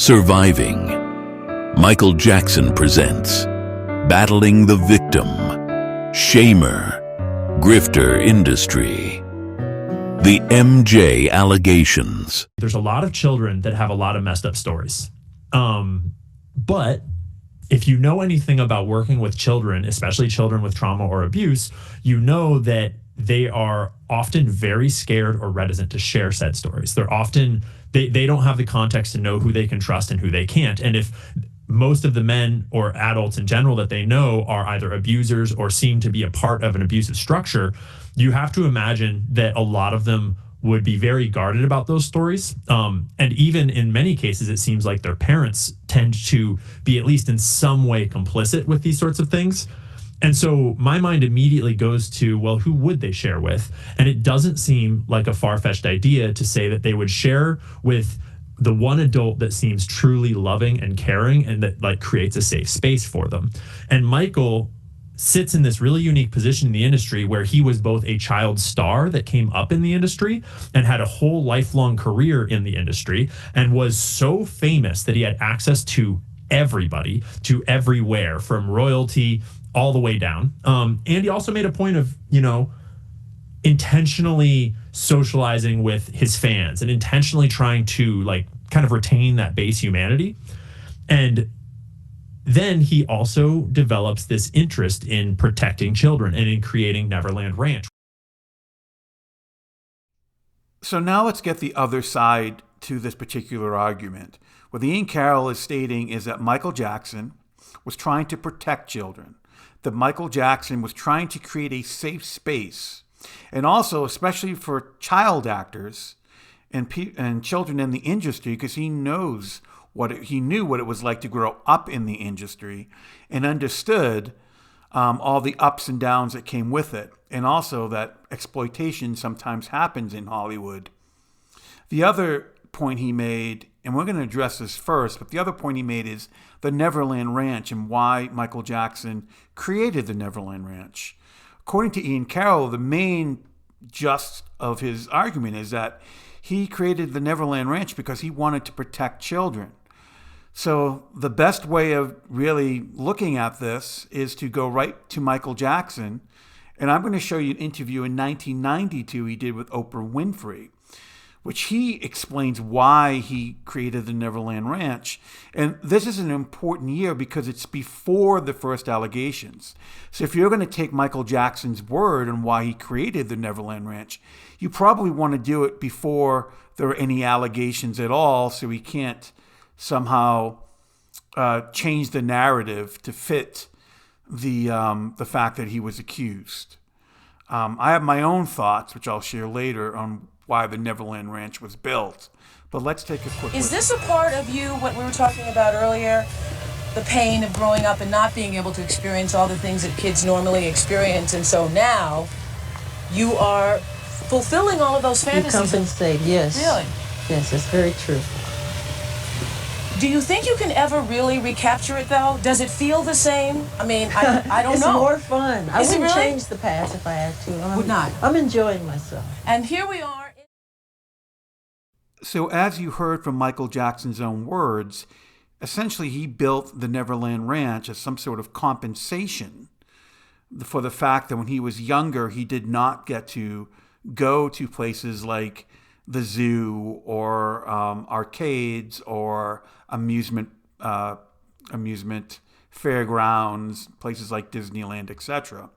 Surviving. Michael Jackson presents Battling the Victim. Shamer. Grifter Industry. The MJ Allegations. There's a lot of children that have a lot of messed up stories. But if you know anything about working with children, especially children with trauma or abuse, you know that they are often very scared or reticent to share said stories. They're often, they don't have the context to know who they can trust and who they can't. And if most of the men or adults in general that they know are either abusers or seem to be a part of an abusive structure, you have to imagine that a lot of them would be very guarded about those stories. And even in many cases, it seems like their parents tend to be at least in some way complicit with these sorts of things. And so my mind immediately goes to, well, who would they share with? And it doesn't seem like a far-fetched idea to say that they would share with the one adult that seems truly loving and caring and that like creates a safe space for them. And Michael sits in this really unique position in the industry where he was both a child star that came up in the industry and had a whole lifelong career in the industry and was so famous that he had access to everybody, to everywhere, from royalty all the way down. And he also made a point of, intentionally socializing with his fans and intentionally trying to like kind of retain that base humanity. And then he also develops this interest in protecting children and in creating Neverland Ranch. So now let's get the other side to this particular argument. What Ian Carroll is stating is that Michael Jackson was trying to protect children, that Michael Jackson was trying to create a safe space, and also especially for child actors and children in the industry, because he knew what it was like to grow up in the industry and understood all the ups and downs that came with it, and also that exploitation sometimes happens in Hollywood. The other point he made, and we're going to address this first, but the other point he made is the Neverland Ranch and why Michael Jackson created the Neverland Ranch. According to Ian Carroll, the main gist of his argument is that he created the Neverland Ranch because he wanted to protect children. So the best way of really looking at this is to go right to Michael Jackson. And I'm going to show you an interview in 1992 he did with Oprah Winfrey, which he explains why he created the Neverland Ranch. And this is an important year because it's before the first allegations. So if you're going to take Michael Jackson's word on why he created the Neverland Ranch, you probably want to do it before there are any allegations at all, so he can't somehow change the narrative to fit the fact that he was accused. I have my own thoughts, which I'll share later, on why the Neverland Ranch was built. But let's take a quick Is this a part of you, what we were talking about earlier, the pain of growing up and not being able to experience all the things that kids normally experience, and so now you are fulfilling all of those fantasies? You compensate, yes. Really? Yes, it's very true. Do you think you can ever really recapture it, though? Does it feel the same? I mean, I don't it's know. It's more fun. I wouldn't really? change the past if I had to. Would not. I'm enjoying myself. And here we are. So as you heard from Michael Jackson's own words, essentially he built the Neverland Ranch as some sort of compensation for the fact that when he was younger, he did not get to go to places like the zoo or arcades or amusement fairgrounds, places like Disneyland, etc.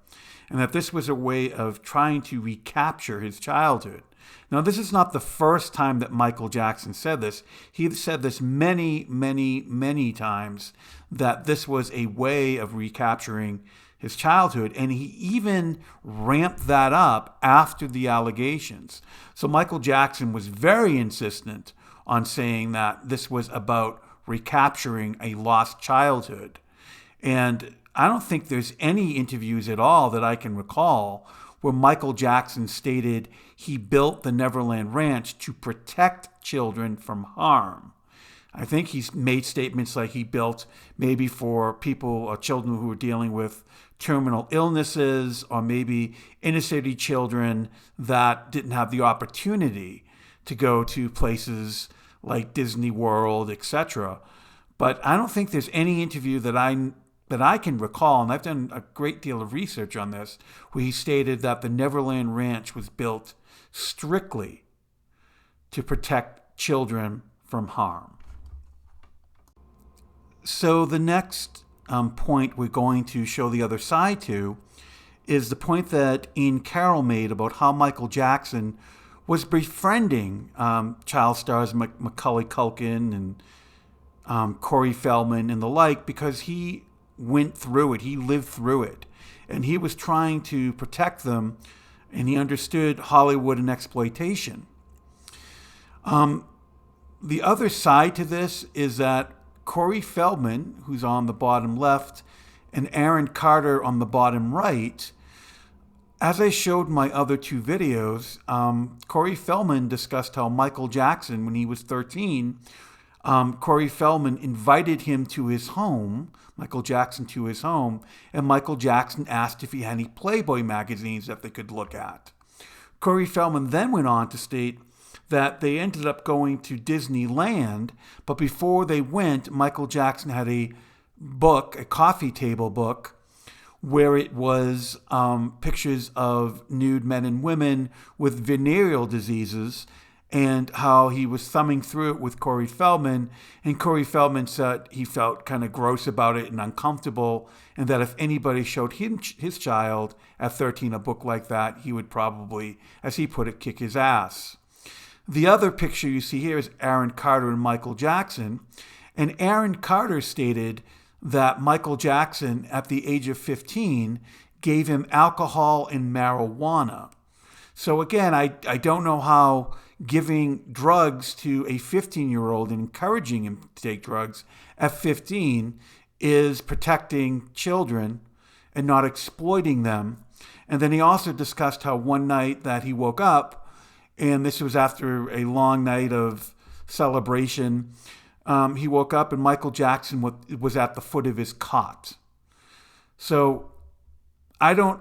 And that this was a way of trying to recapture his childhood. Now, this is not the first time that Michael Jackson said this. He said this many, many, many times, that this was a way of recapturing his childhood. And he even ramped that up after the allegations. So Michael Jackson was very insistent on saying that this was about recapturing a lost childhood. And I don't think there's any interviews at all that I can recall where Michael Jackson stated he built the Neverland Ranch to protect children from harm. I think he's made statements like he built maybe for people or children who were dealing with terminal illnesses, or maybe inner city children that didn't have the opportunity to go to places like Disney World, etc. But I don't think there's any interview that I can recall, and I've done a great deal of research on this, where he stated that the Neverland Ranch was built strictly to protect children from harm. So the next point we're going to show the other side to is the point that Ian Carroll made about how Michael Jackson was befriending child stars Macaulay Culkin and Corey Feldman and the like, because he went through it, he lived through it, and he was trying to protect them, and he understood Hollywood and exploitation. The other side to this is that Corey Feldman, who's on the bottom left, and Aaron Carter on the bottom right, as I showed my other two videos, Corey Feldman discussed how Michael Jackson, when he was 13, Corey Feldman invited him to his home, Michael Jackson to his home, and Michael Jackson asked if he had any Playboy magazines that they could look at. Corey Feldman then went on to state that they ended up going to Disneyland, but before they went, Michael Jackson had a book, a coffee table book, where it was pictures of nude men and women with venereal diseases, and how he was thumbing through it with Corey Feldman. And Corey Feldman said he felt kind of gross about it and uncomfortable, and that if anybody showed him, his child at 13 a book like that, he would probably, as he put it, kick his ass. The other picture you see here is Aaron Carter and Michael Jackson. And Aaron Carter stated that Michael Jackson, at the age of 15, gave him alcohol and marijuana. So again, I don't know how giving drugs to a 15-year-old and encouraging him to take drugs at 15 is protecting children and not exploiting them. And then he also discussed how one night that he woke up, and this was after a long night of celebration, he woke up and Michael Jackson was at the foot of his cot. So I don't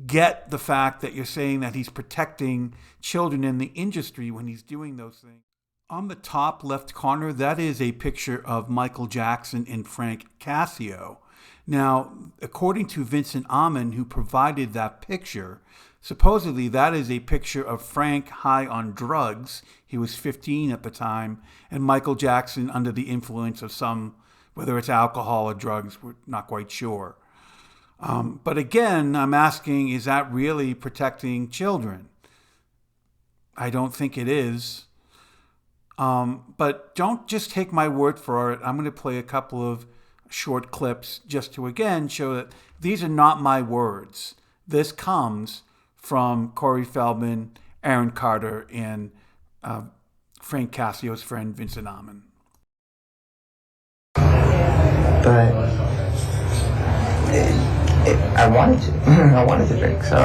get the fact that you're saying that he's protecting children in the industry when he's doing those things. On the top left corner, that is a picture of Michael Jackson and Frank Cascio. Now, according to Vincent Amon, who provided that picture, supposedly that is a picture of Frank high on drugs. He was 15 at the time, and Michael Jackson under the influence of some, whether it's alcohol or drugs, we're not quite sure. But again, I'm asking, is that really protecting children? I don't think it is. But don't just take my word for it. I'm going to play a couple of short clips just to, again, show that these are not my words. This comes from Corey Feldman, Aaron Carter, and Frank Cascio's friend, Vincent Amon. But I wanted to. I wanted to drink, so...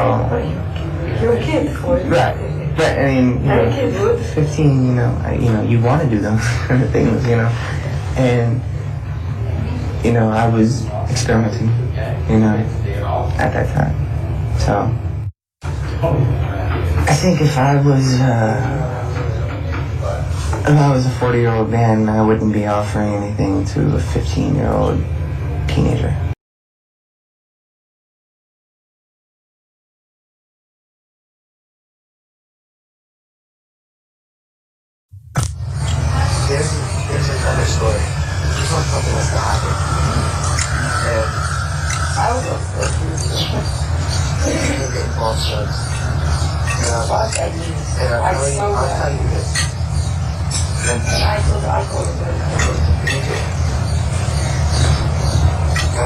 You're a kid. Right. But, I mean, you know, 15, you want to do those kind of things, And, I was experimenting, at that time. So, I think if I was a 40-year-old man, I wouldn't be offering anything to a 15-year-old teenager. There's another story. There's one something that's gonna happen. And I don't know. I'm getting false drugs. I'll tell you this. And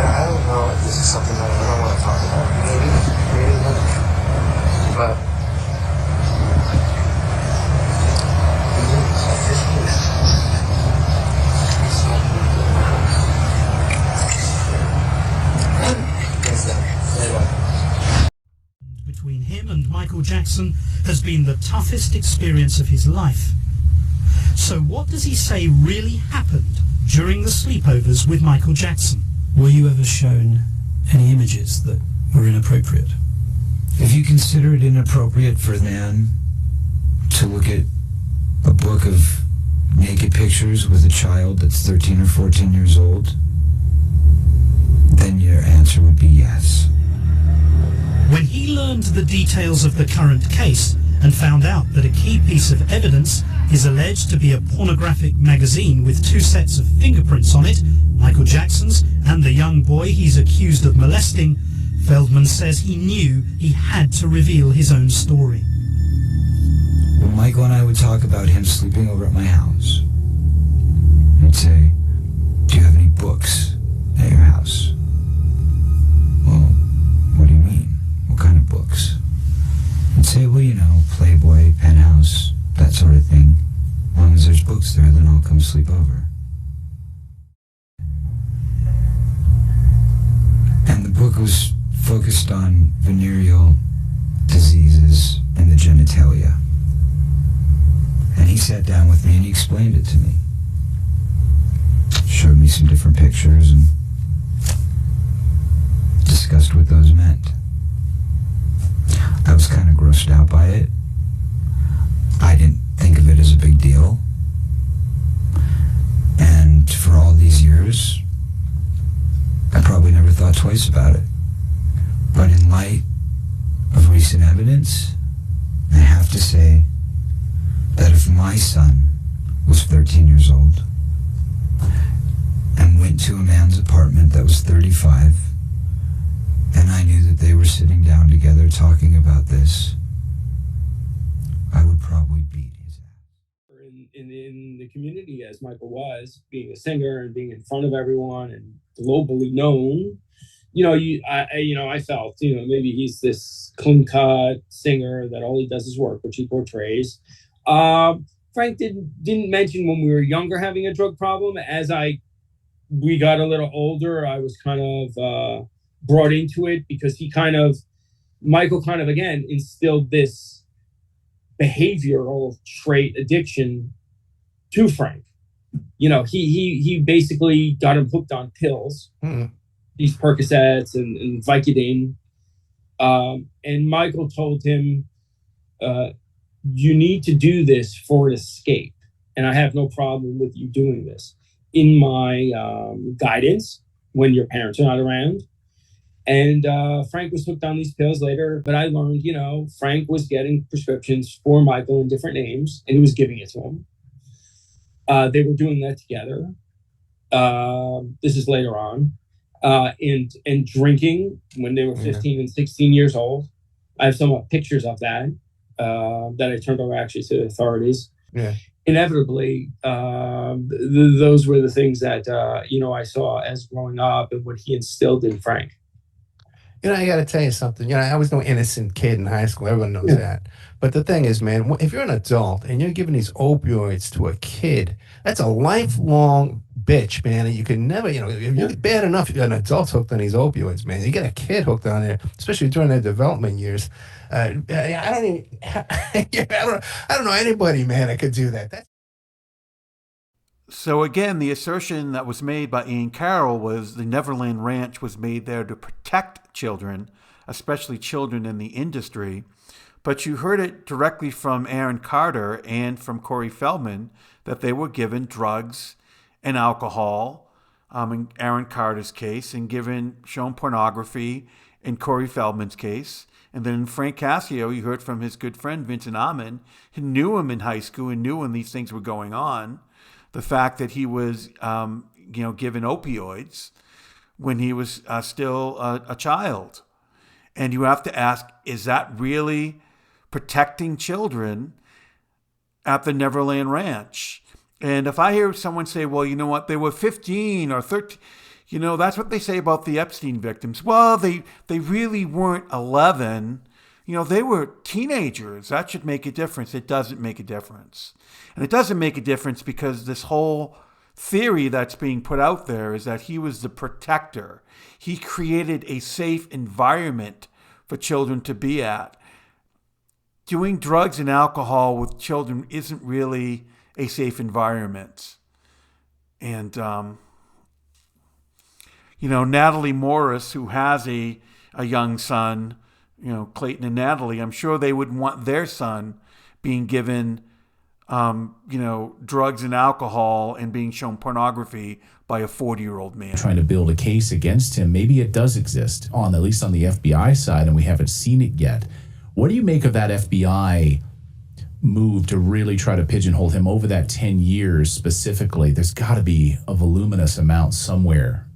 I don't know if this is something that I don't want to talk about. Maybe not. But between him and Michael Jackson has been the toughest experience of his life. So what does he say really happened during the sleepovers with Michael Jackson? Were you ever shown any images that were inappropriate? If you consider it inappropriate for a man to look at a book of naked pictures with a child that's 13 or 14 years old, then your answer would be yes. When he learned the details of the current case and found out that a key piece of evidence is alleged to be a pornographic magazine with 2 sets of fingerprints on it, Michael Jackson's and the young boy he's accused of molesting, Feldman says he knew he had to reveal his own story. When Michael and I would talk about him sleeping over at my house, he'd say, "Do you have any books at your house?" "Well, what do you mean? What kind of books?" I'd say, "Well, you know, Playboy, Penthouse, that sort of thing. As long as there's books there, then I'll come sleep over." And the book was focused on venereal diseases in the genitalia. And he sat down with me and he explained it to me. Showed me some different pictures and discussed what those meant. I was kind of grossed out by it. I didn't think of it as a big deal. And for all these years, I probably never thought twice about it. But in light of recent evidence, I have to say that if my son was 13 years old and went to a man's apartment that was 35, and I knew that they were sitting down together talking about this, I would probably beat his ass. In the community, as Michael was, being a singer and being in front of everyone and globally known, I felt, maybe he's this clean-cut singer that all he does is work, which he portrays. Frank didn't mention when we were younger having a drug problem. As we got a little older, I was kind of brought into it because Michael kind of, again, instilled this behavioral trait addiction to Frank. He basically got him hooked on pills, these Percocets and Vicodin. And Michael told him, "You need to do this for an escape. And I have no problem with you doing this in my guidance when your parents are not around." And Frank was hooked on these pills later. But I learned, Frank was getting prescriptions for Michael in different names, and he was giving it to him. They were doing that together. This is later on. And drinking when they were 15 and 16 years old. I have some pictures of that I turned over actually to the authorities. Yeah. Inevitably, those were the things that, I saw as growing up and what he instilled in Frank. I got to tell you something. I was no innocent kid in high school. Everyone knows that. But the thing is, man, if you're an adult and you're giving these opioids to a kid, that's a lifelong bitch, man. And you can never, if you're bad enough, an adult's hooked on these opioids, man. You get a kid hooked on it, especially during their development years. I don't know anybody, man, that could do that. So again, the assertion that was made by Ian Carroll was the Neverland Ranch was made there to protect children, especially children in the industry. But you heard it directly from Aaron Carter and from Corey Feldman that they were given drugs and alcohol in Aaron Carter's case, and shown pornography in Corey Feldman's case. And then Frank Cassio, you heard from his good friend Vincent Amon, who knew him in high school and knew when these things were going on. The fact that he was, given opioids when he was still a child. And you have to ask, is that really protecting children at the Neverland Ranch? And if I hear someone say, well, you know what, they were 15 or 13, that's what they say about the Epstein victims. Well, they really weren't 11. They were teenagers. That should make a difference. It doesn't make a difference. And it doesn't make a difference because this whole theory that's being put out there is that he was the protector. He created a safe environment for children to be at. Doing drugs and alcohol with children isn't really a safe environment. And, Natalie Morris, who has a young son, Clayton and Natalie, I'm sure they would want their son being given drugs and alcohol and being shown pornography by a 40-year-old man. Trying to build a case against him. Maybe it does exist, at least on the FBI side, and we haven't seen it yet. What do you make of that FBI move to really try to pigeonhole him over that 10 years specifically? There's got to be a voluminous amount somewhere.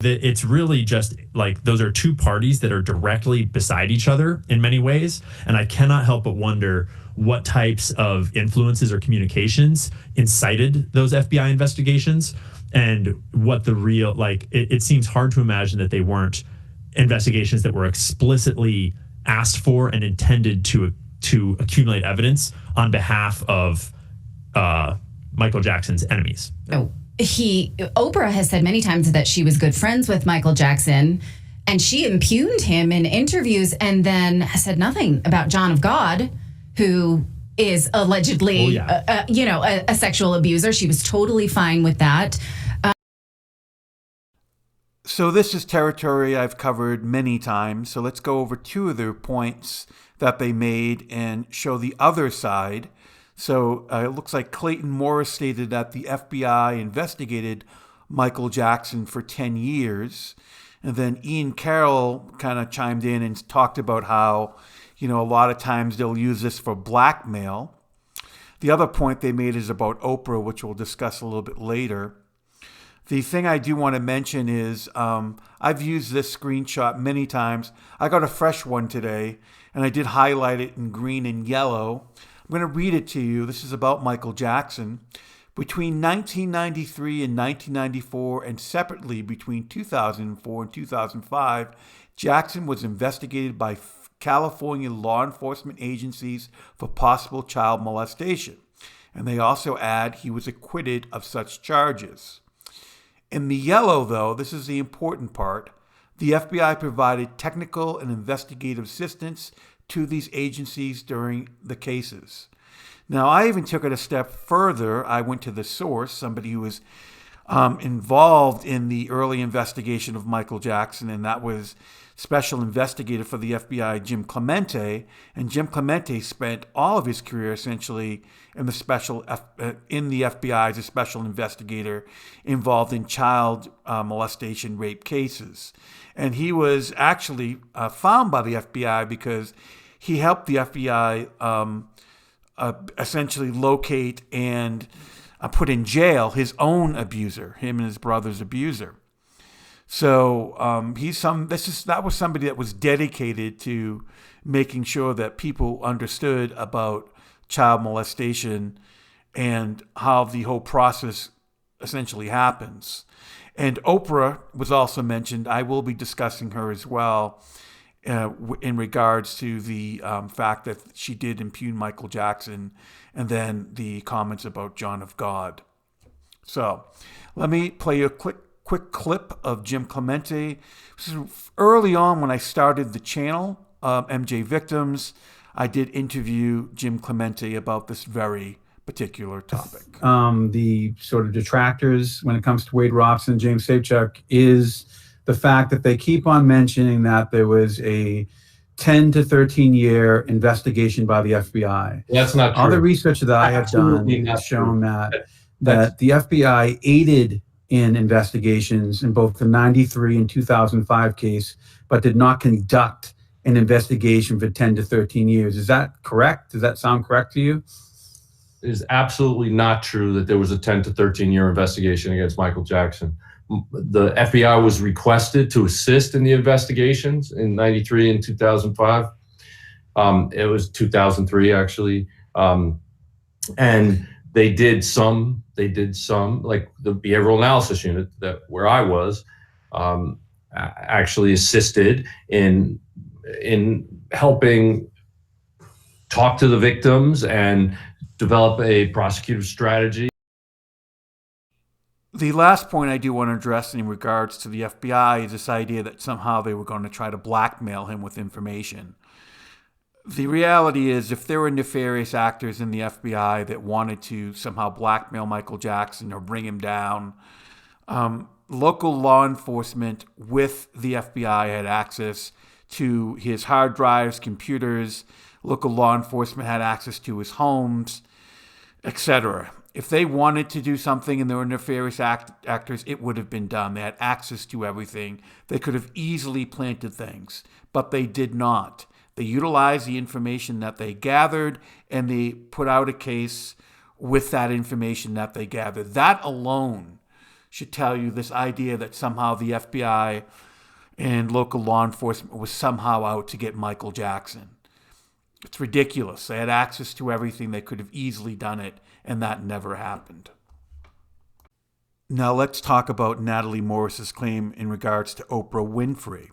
It's really just like those are two parties that are directly beside each other in many ways. And I cannot help but wonder what types of influences or communications incited those FBI investigations and what the real, it seems hard to imagine that they weren't investigations that were explicitly asked for and intended to accumulate evidence on behalf of Michael Jackson's enemies. Oh. Oprah has said many times that she was good friends with Michael Jackson, and she impugned him in interviews and then said nothing about John of God, who is allegedly, a sexual abuser. She was totally fine with that. So this is territory I've covered many times. So let's go over two of the points that they made and show the other side. So it looks like Clayton Morris stated that the FBI investigated Michael Jackson for 10 years. And then Ian Carroll kind of chimed in and talked about how, a lot of times they'll use this for blackmail. The other point they made is about Oprah, which we'll discuss a little bit later. The thing I do want to mention is I've used this screenshot many times. I got a fresh one today, and I did highlight it in green and yellow. I'm going to read it to you. This is about Michael Jackson. Between 1993 and 1994, and separately between 2004 and 2005, Jackson was investigated by California law enforcement agencies for possible child molestation. And they also add he was acquitted of such charges. In the yellow, though, this is the important part, the FBI provided technical and investigative assistance to these agencies during the cases. Now, I even took it a step further. I went to the source, somebody who was involved in the early investigation of Michael Jackson, and that was Special Investigator for the FBI, Jim Clemente. And Jim Clemente spent all of his career essentially in the FBI as a special investigator involved in child molestation, rape cases. And he was actually found by the FBI because he helped the FBI essentially locate and put in jail his own abuser, him and his brother's abuser. So that was somebody that was dedicated to making sure that people understood about child molestation and how the whole process essentially happens. And Oprah was also mentioned. I will be discussing her as well in regards to the fact that she did impugn Michael Jackson and then the comments about John of God. So let me play you a quick clip of Jim Clemente. This is early on when I started the channel, MJ Victims. I did interview Jim Clemente about this very particular topic. The sort of detractors when it comes to Wade Robson, James Sapchuk, is the fact that they keep on mentioning that there was a 10 to 13 year investigation by the FBI. That's not true. All the research that I have done has shown that the FBI aided in investigations in both the 93 and 2005 case, but did not conduct an investigation for 10 to 13 years. Is that correct? Does that sound correct to you? It is absolutely not true that there was a 10 to 13 year investigation against Michael Jackson. The FBI was requested to assist in the investigations in 93 and 2005. It was 2003 actually. And they did some, like the behavioral analysis unit where I was, actually assisted in helping talk to the victims and develop a prosecutive strategy. The last point I do want to address in regards to the FBI is this idea that somehow they were going to try to blackmail him with information. The reality is, if there were nefarious actors in the FBI that wanted to somehow blackmail Michael Jackson or bring him down, local law enforcement with the FBI had access to his hard drives, computers. Local law enforcement had access to his homes. etc. If they wanted to do something and there were nefarious actors, it would have been done. They had access to everything. They could have easily planted things, but they did not. They utilized the information that they gathered, and they put out a case with that information that they gathered. That alone should tell you this idea that somehow the FBI and local law enforcement was somehow out to get Michael Jackson. It's ridiculous. They had access to everything. They could have easily done it, and that never happened. Now let's talk about Natalie Morris's claim in regards to Oprah Winfrey.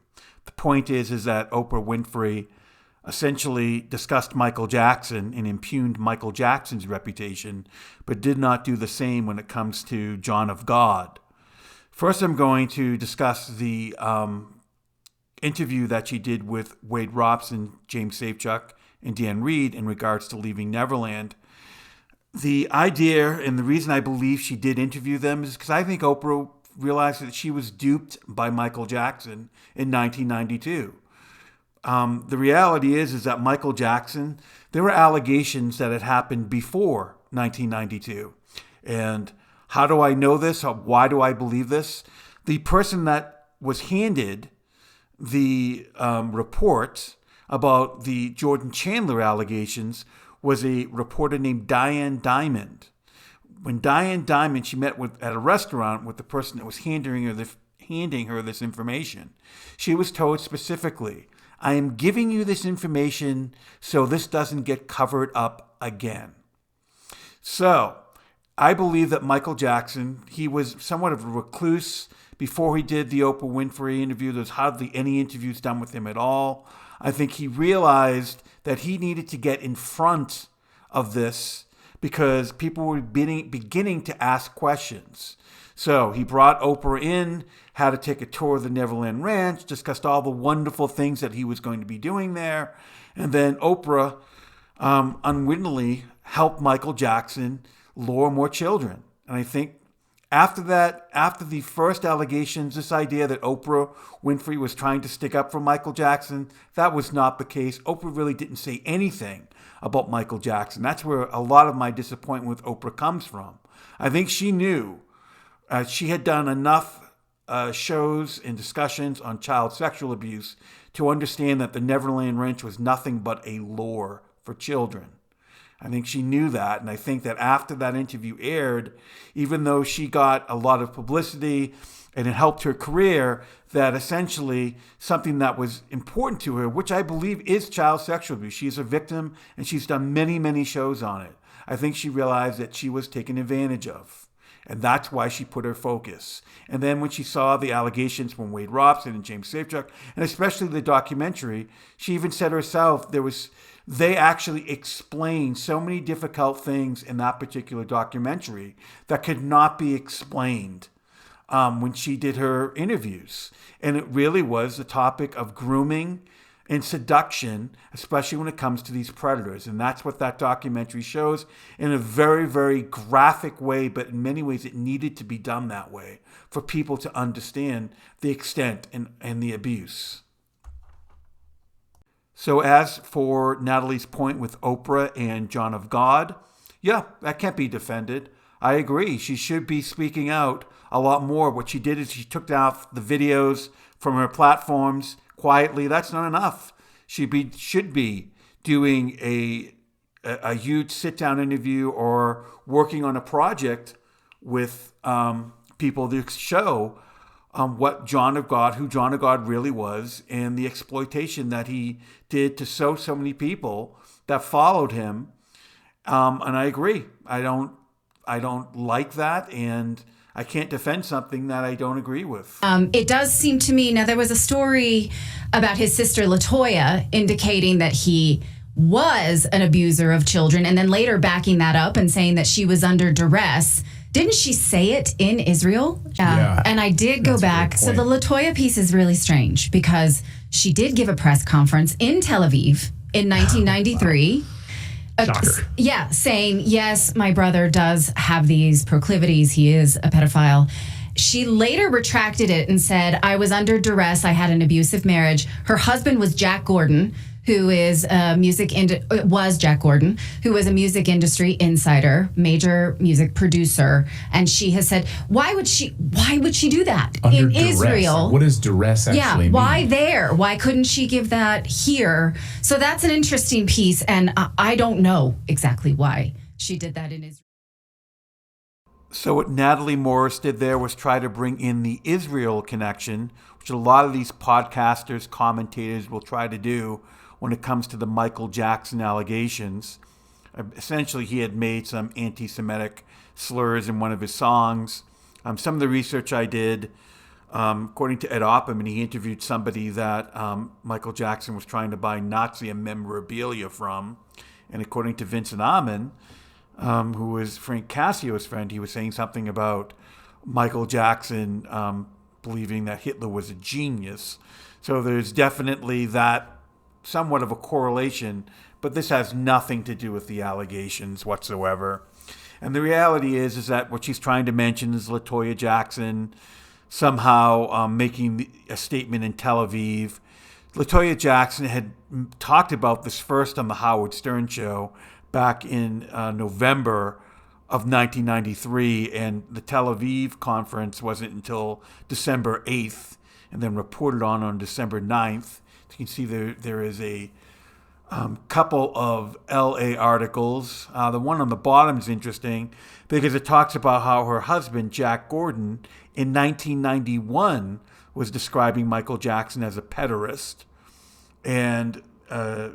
The point is that Oprah Winfrey essentially discussed Michael Jackson and impugned Michael Jackson's reputation, but did not do the same when it comes to John of God. First, I'm going to discuss the interview that she did with Wade Robson, James Safechuck, and Dan Reed in regards to Leaving Neverland. The idea and the reason I believe she did interview them is because I think Oprah realized that she was duped by Michael Jackson in 1992. The reality is that Michael Jackson, there were allegations that had happened before 1992. And how do I know this? Why do I believe this? The person that was handed the report about the Jordan Chandler allegations was a reporter named Diane Diamond. When Diane Diamond, she met at a restaurant with the person that was handing her this information, she was told specifically, I am giving you this information so this doesn't get covered up again. So I believe that Michael Jackson, he was somewhat of a recluse before he did the Oprah Winfrey interview. There's hardly any interviews done with him at all. I think he realized that he needed to get in front of this because people were beginning to ask questions. So he brought Oprah in, had to take a tour of the Neverland Ranch, discussed all the wonderful things that he was going to be doing there. And then Oprah unwittingly helped Michael Jackson lure more children. And I think after that, after the first allegations, this idea that Oprah Winfrey was trying to stick up for Michael Jackson, that was not the case. Oprah really didn't say anything about Michael Jackson. That's where a lot of my disappointment with Oprah comes from. I think she knew she had done enough shows and discussions on child sexual abuse to understand that the Neverland Ranch was nothing but a lure for children. I think she knew that, and I think that after that interview aired, even though she got a lot of publicity and it helped her career, that essentially something that was important to her, which I believe is child sexual abuse. She's a victim, and she's done many, many shows on it. I think she realized that she was taken advantage of, and that's why she put her focus. And then when she saw the allegations from Wade Robson and James Safechuck, and especially the documentary, she even said herself they actually explained so many difficult things in that particular documentary that could not be explained when she did her interviews. And it really was the topic of grooming and seduction, especially when it comes to these predators. And that's what that documentary shows in a very, very graphic way, but in many ways it needed to be done that way for people to understand the extent and the abuse. So as for Natalie's point with Oprah and John of God, yeah, that can't be defended. I agree. She should be speaking out a lot more. What she did is she took off the videos from her platforms quietly. That's not enough. She should be doing a huge sit-down interview or working on a project with people to show what John of God, who John of God really was, and the exploitation that he did to so many people that followed him. And I agree. I don't like that, and I can't defend something that I don't agree with. It does seem to me, now there was a story about his sister LaToya indicating that he was an abuser of children, and then later backing that up and saying that she was under duress. Didn't she say it in Israel? Yeah. And I did go back. So the LaToya piece is really strange because she did give a press conference in Tel Aviv in 1993. Shocker. Yeah, saying, yes, my brother does have these proclivities. He is a pedophile. She later retracted it and said, I was under duress. I had an abusive marriage. Her husband was Jack Gordon, who is was Jack Gordon, who was a music industry insider, major music producer, and she has said, why would she do that Under in duress. Israel? What does duress actually mean? Why there? Why couldn't she give that here? So that's an interesting piece, and I don't know exactly why she did that in Israel. So what Natalie Morris did there was try to bring in the Israel connection, which a lot of these podcasters, commentators will try to do when it comes to the Michael Jackson allegations. Essentially, he had made some anti-Semitic slurs in one of his songs. Some of the research I did, according to Ed Opperman, he interviewed somebody that Michael Jackson was trying to buy Nazi memorabilia from. And according to Vincent Amon, who was Frank Cassio's friend, he was saying something about Michael Jackson believing that Hitler was a genius. So there's definitely that somewhat of a correlation, but this has nothing to do with the allegations whatsoever. And the reality is that what she's trying to mention is LaToya Jackson somehow making a statement in Tel Aviv. LaToya Jackson had talked about this first on the Howard Stern show back in November of 1993, and the Tel Aviv conference wasn't until December 8th, and then reported on December 9th. You can see there is a couple of LA articles. The one on the bottom is interesting because it talks about how her husband, Jack Gordon, in 1991 was describing Michael Jackson as a pederast. And, the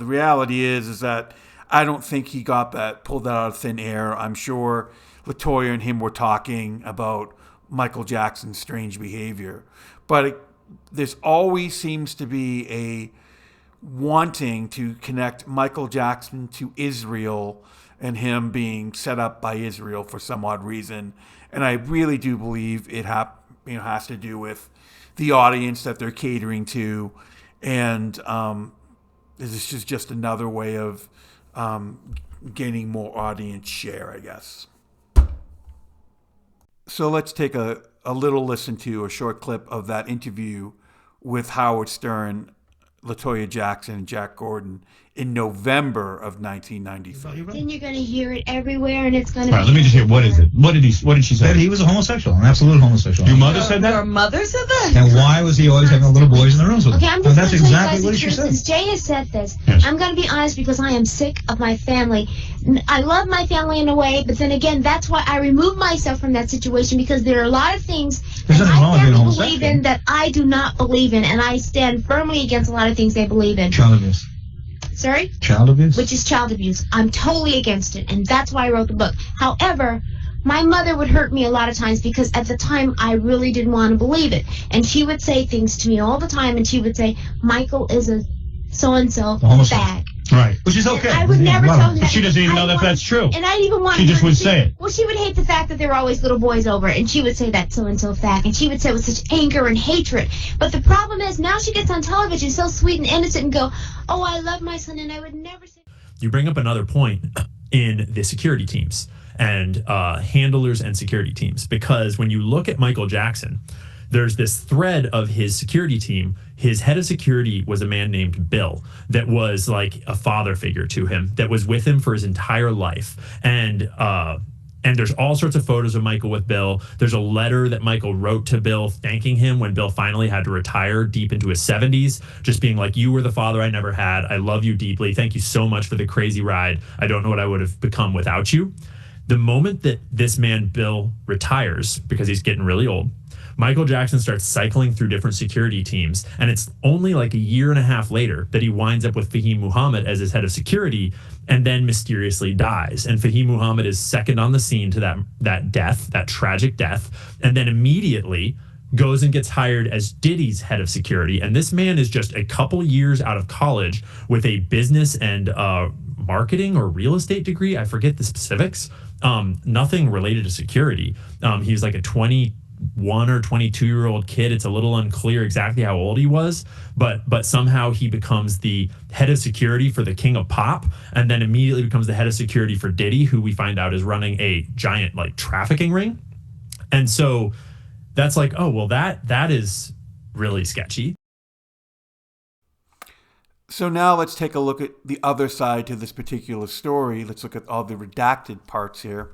reality is that I don't think he got that, pulled that out of thin air. I'm sure LaToya and him were talking about Michael Jackson's strange behavior. But there's always seems to be a wanting to connect Michael Jackson to Israel and him being set up by Israel for some odd reason. And I really do believe it has to do with the audience that they're catering to. And this is just another way of gaining more audience share, I guess. So let's take a little listen to a short clip of that interview with Howard Stern, LaToya Jackson, and Jack Gordon in November of 1993. Then you're going to hear it everywhere, and it's going to. All right, let me just hear. What is it? What did she say? That he was a homosexual, an absolute homosexual. Your mother said that. Your mother said that. And why was he always having little boys in the rooms with him? Okay, I'm just that's going to tell exactly you guys what the she truth. said. Since Jay has said this, Yes. I'm going to be honest because I am sick of my family. I love my family in a way, but then again, that's why I remove myself from that situation because there are a lot of things that my family believe in that I do not believe in, and I stand firmly against a lot of things they believe in. Child abuse. Sorry? Child abuse? Which is child abuse. I'm totally against it, and that's why I wrote the book. However, my mother would hurt me a lot of times because at the time I really didn't want to believe it. And she would say things to me all the time, and she would say, Michael is a so-and-so fag. Right. Which is okay. I would never tell him that. She doesn't even know if that's true. And I didn't even want She just would say it. Well, she would hate the fact that there were always little boys over, and she would say that so-and-so fag, and she would say it with such anger and hatred. But the problem is, now she gets on television so sweet and innocent and go, oh, I love my son, and I would never say. You bring up another point in the security teams and handlers and security teams, because when you look at Michael Jackson, there's this thread of his security team. His head of security was a man named Bill that was like a father figure to him, that was with him for his entire life. And there's all sorts of photos of Michael with Bill. There's a letter that Michael wrote to Bill thanking him when Bill finally had to retire deep into his 70s, just being like, you were the father I never had. I love you deeply. Thank you so much for the crazy ride. I don't know what I would have become without you. The moment that this man, Bill, retires, because he's getting really old, Michael Jackson starts cycling through different security teams, and it's only like a year and a half later that he winds up with Fahim Muhammad as his head of security, and then mysteriously dies. And Fahim Muhammad is second on the scene to that death, that tragic death, and then immediately goes and gets hired as Diddy's head of security. And this man is just a couple years out of college with a business and marketing or real estate degree. I forget the specifics. Nothing related to security. He was like a 21 or 22-year-old kid. It's a little unclear exactly how old he was, but somehow he becomes the head of security for the King of Pop, and then immediately becomes the head of security for Diddy, who we find out is running a giant like trafficking ring. And so that's like, oh, well, that is really sketchy. So now let's take a look at the other side to this particular story. Let's look at all the redacted parts here.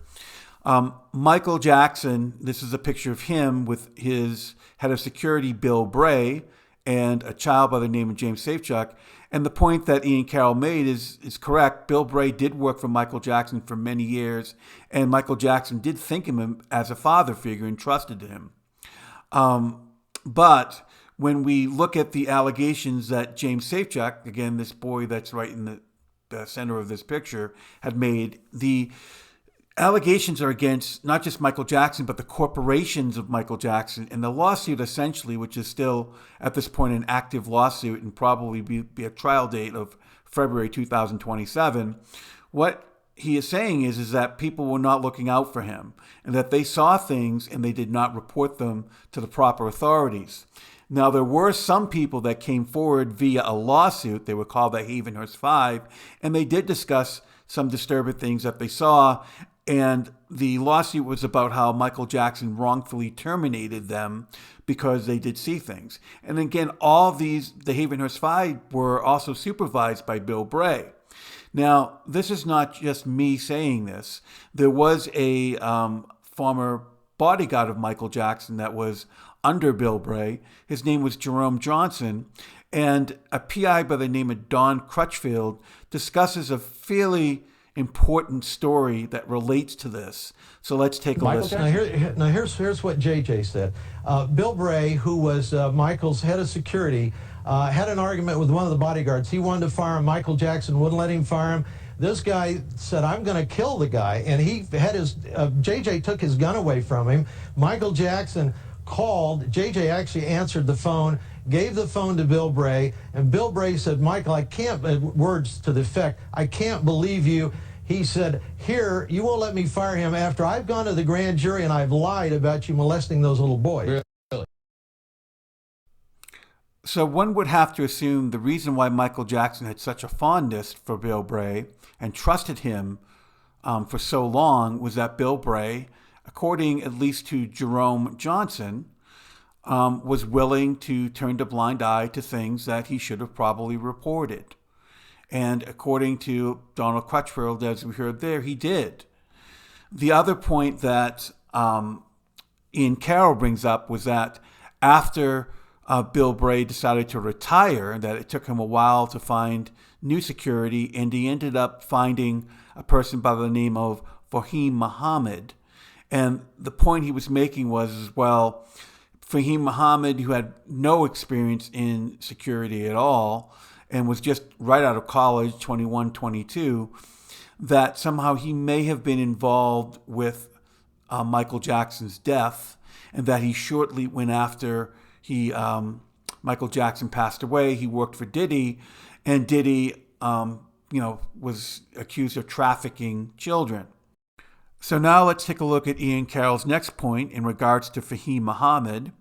Michael Jackson, this is a picture of him with his head of security, Bill Bray, and a child by the name of James Safechuck. And the point that Ian Carroll made is correct. Bill Bray did work for Michael Jackson for many years, and Michael Jackson did think of him as a father figure and trusted him. But when we look at the allegations that James Safechuck, again, this boy that's right in the center of this picture, had made, the allegations are against not just Michael Jackson, but the corporations of Michael Jackson. And the lawsuit, essentially, which is still at this point an active lawsuit and probably be a trial date of February 2027, what he is saying is that people were not looking out for him and that they saw things and they did not report them to the proper authorities. Now, there were some people that came forward via a lawsuit. They were called the Havenhurst Five, and they did discuss some disturbing things that they saw. And the lawsuit was about how Michael Jackson wrongfully terminated them because they did see things. And again, all these, the Havenhurst Five, were also supervised by Bill Bray. Now, this is not just me saying this. There was a former bodyguard of Michael Jackson that was under Bill Bray. His name was Jerome Johnson. And a PI by the name of Don Crutchfield discusses a fairly important story that relates to this. So let's take a listen. Here's what JJ said. Bill Bray, who was Michael's head of security, had an argument with one of the bodyguards. He wanted to fire him. Michael Jackson wouldn't let him fire him. This guy said, I'm going to kill the guy. And he had his, JJ took his gun away from him. Michael Jackson called. JJ actually answered the phone, gave the phone to Bill Bray, and Bill Bray said, Michael, I can't, words to the effect, I can't believe you. He said, here, you won't let me fire him after I've gone to the grand jury and I've lied about you molesting those little boys. Really? So one would have to assume the reason why Michael Jackson had such a fondness for Bill Bray and trusted him for so long was that Bill Bray, according at least to Jerome Johnson, was willing to turn a blind eye to things that he should have probably reported. And according to Donald Crutchfield, as we heard there, he did. The other point that Ian Carroll brings up was that after Bill Bray decided to retire, that it took him a while to find new security, and he ended up finding a person by the name of Fahim Muhammad. And the point he was making was, well, Fahim Muhammad, who had no experience in security at all and was just right out of college, 21, 22, that somehow he may have been involved with Michael Jackson's death, and that he shortly went after Michael Jackson passed away. He worked for Diddy, and Diddy, was accused of trafficking children. So now let's take a look at Ian Carroll's next point in regards to Fahim Muhammad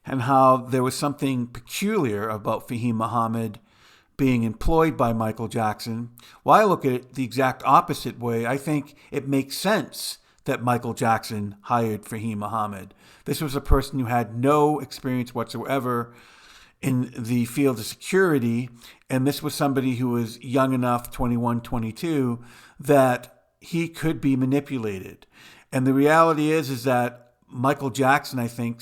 and how there was something peculiar about Fahim Muhammad being employed by Michael Jackson. Well, I look at it the exact opposite way. I think it makes sense that Michael Jackson hired Fahim Muhammad. This was a person who had no experience whatsoever in the field of security, and this was somebody who was young enough, 21, 22, that he could be manipulated. And the reality is that Michael Jackson, I think,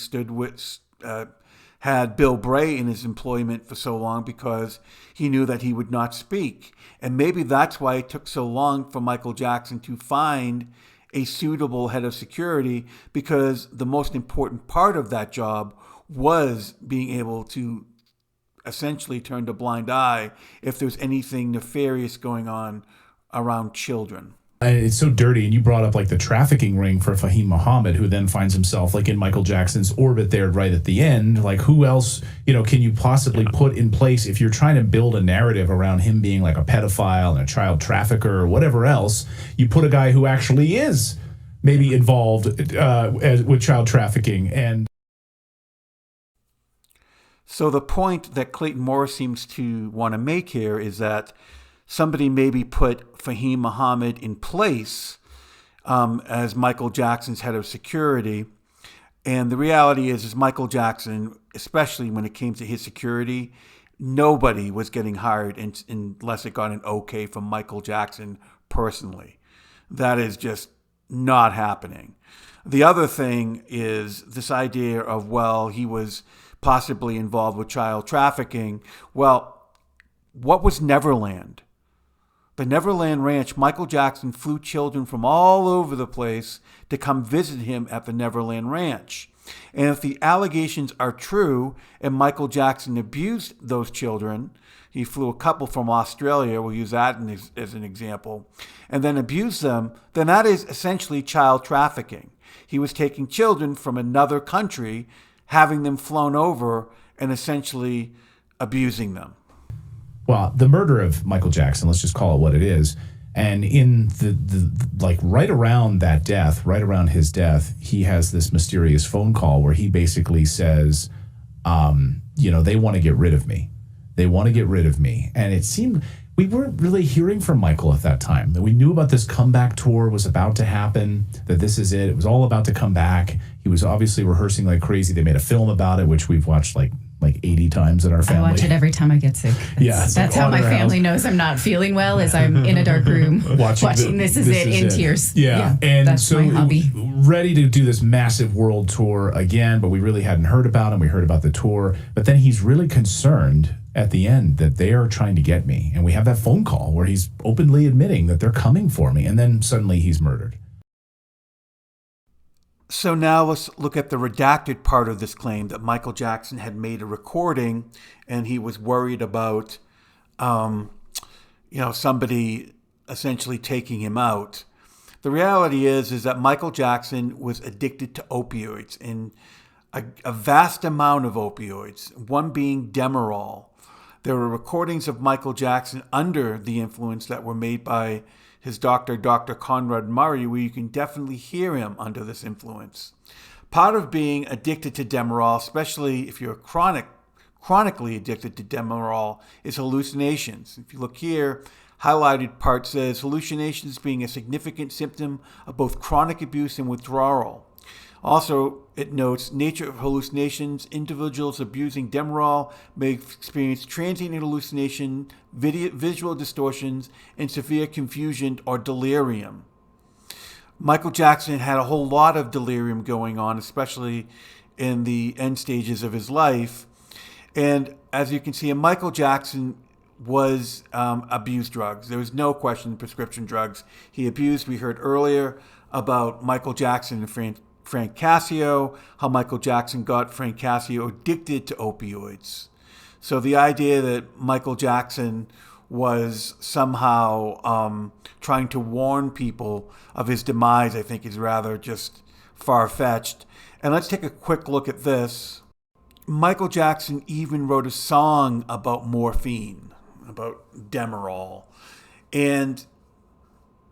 had Bill Bray in his employment for so long because he knew that he would not speak. And maybe that's why it took so long for Michael Jackson to find a suitable head of security, because the most important part of that job was being able to essentially turn a blind eye if there's anything nefarious going on around children. And it's so dirty. And you brought up like the trafficking ring for Fahim Muhammad, who then finds himself like in Michael Jackson's orbit there right at the end. Like, who else, can you possibly put in place if you're trying to build a narrative around him being like a pedophile and a child trafficker or whatever else? You put a guy who actually is maybe involved with child trafficking. And so the point that Clayton Morris seems to want to make here is that somebody maybe put Fahim Muhammad in place as Michael Jackson's head of security. And the reality is Michael Jackson, especially when it came to his security, nobody was getting hired unless it got an okay from Michael Jackson personally. That is just not happening. The other thing is this idea of, well, he was possibly involved with child trafficking. Well, what was Neverland? The Neverland Ranch, Michael Jackson flew children from all over the place to come visit him at the Neverland Ranch. And if the allegations are true and Michael Jackson abused those children, he flew a couple from Australia, we'll use that as an example, and then abused them, then that is essentially child trafficking. He was taking children from another country, having them flown over, and essentially abusing them. Well, the murder of Michael Jackson, let's just call it what it is. And in the like right around that death, right around his death, he has this mysterious phone call where he basically says, they want to get rid of me. They want to get rid of me. And it seemed we weren't really hearing from Michael at that time. That we knew about this comeback tour was about to happen, that this is it. It was all about to come back. He was obviously rehearsing like crazy. They made a film about it, which we've watched like 80 times in our family. I watch it every time I get sick. That's how my family knows I'm not feeling well, is I'm in a dark room watching This Is It in tears. Yeah. And that's so my hobby. Ready to do this massive world tour again, but we really hadn't heard about him. We heard about the tour, but then he's really concerned at the end that they are trying to get me. And we have that phone call where he's openly admitting that they're coming for me. And then suddenly he's murdered. So now let's look at the redacted part of this claim that Michael Jackson had made a recording and he was worried about, somebody essentially taking him out. The reality is that Michael Jackson was addicted to opioids, and a vast amount of opioids, one being Demerol. There were recordings of Michael Jackson under the influence that were made by his doctor, Dr. Conrad Murray, where you can definitely hear him under this influence. Part of being addicted to Demerol, especially if you're chronically addicted to Demerol, is hallucinations. If you look here, highlighted part says hallucinations being a significant symptom of both chronic abuse and withdrawal. Also, it notes nature of hallucinations. Individuals abusing Demerol may experience transient hallucination, visual distortions, and severe confusion or delirium. Michael Jackson had a whole lot of delirium going on, especially in the end stages of his life. And as you can see, Michael Jackson was abused drugs. There was no question prescription drugs he abused. We heard earlier about Michael Jackson and Frank Cascio, how Michael Jackson got Frank Cascio addicted to opioids. So the idea that Michael Jackson was somehow trying to warn people of his demise, I think, is rather just far-fetched. And let's take a quick look at this. Michael Jackson even wrote a song about morphine, about Demerol. And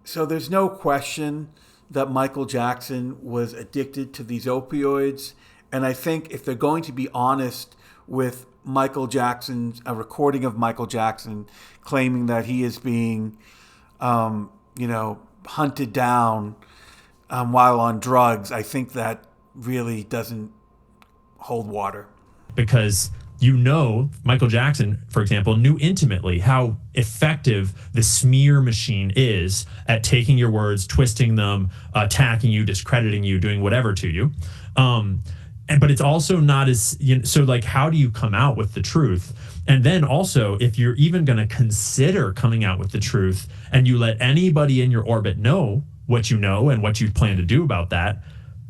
so there's no question that Michael Jackson was addicted to these opioids. And I think if they're going to be honest with Michael Jackson's, a recording of Michael Jackson claiming that he is being, hunted down while on drugs, I think that really doesn't hold water. Because Michael Jackson, for example, knew intimately how effective the smear machine is at taking your words, twisting them, attacking you, discrediting you, doing whatever to you. But it's also not as, so like, how do you come out with the truth? And then also, if you're even going to consider coming out with the truth and you let anybody in your orbit know what you know and what you plan to do about that,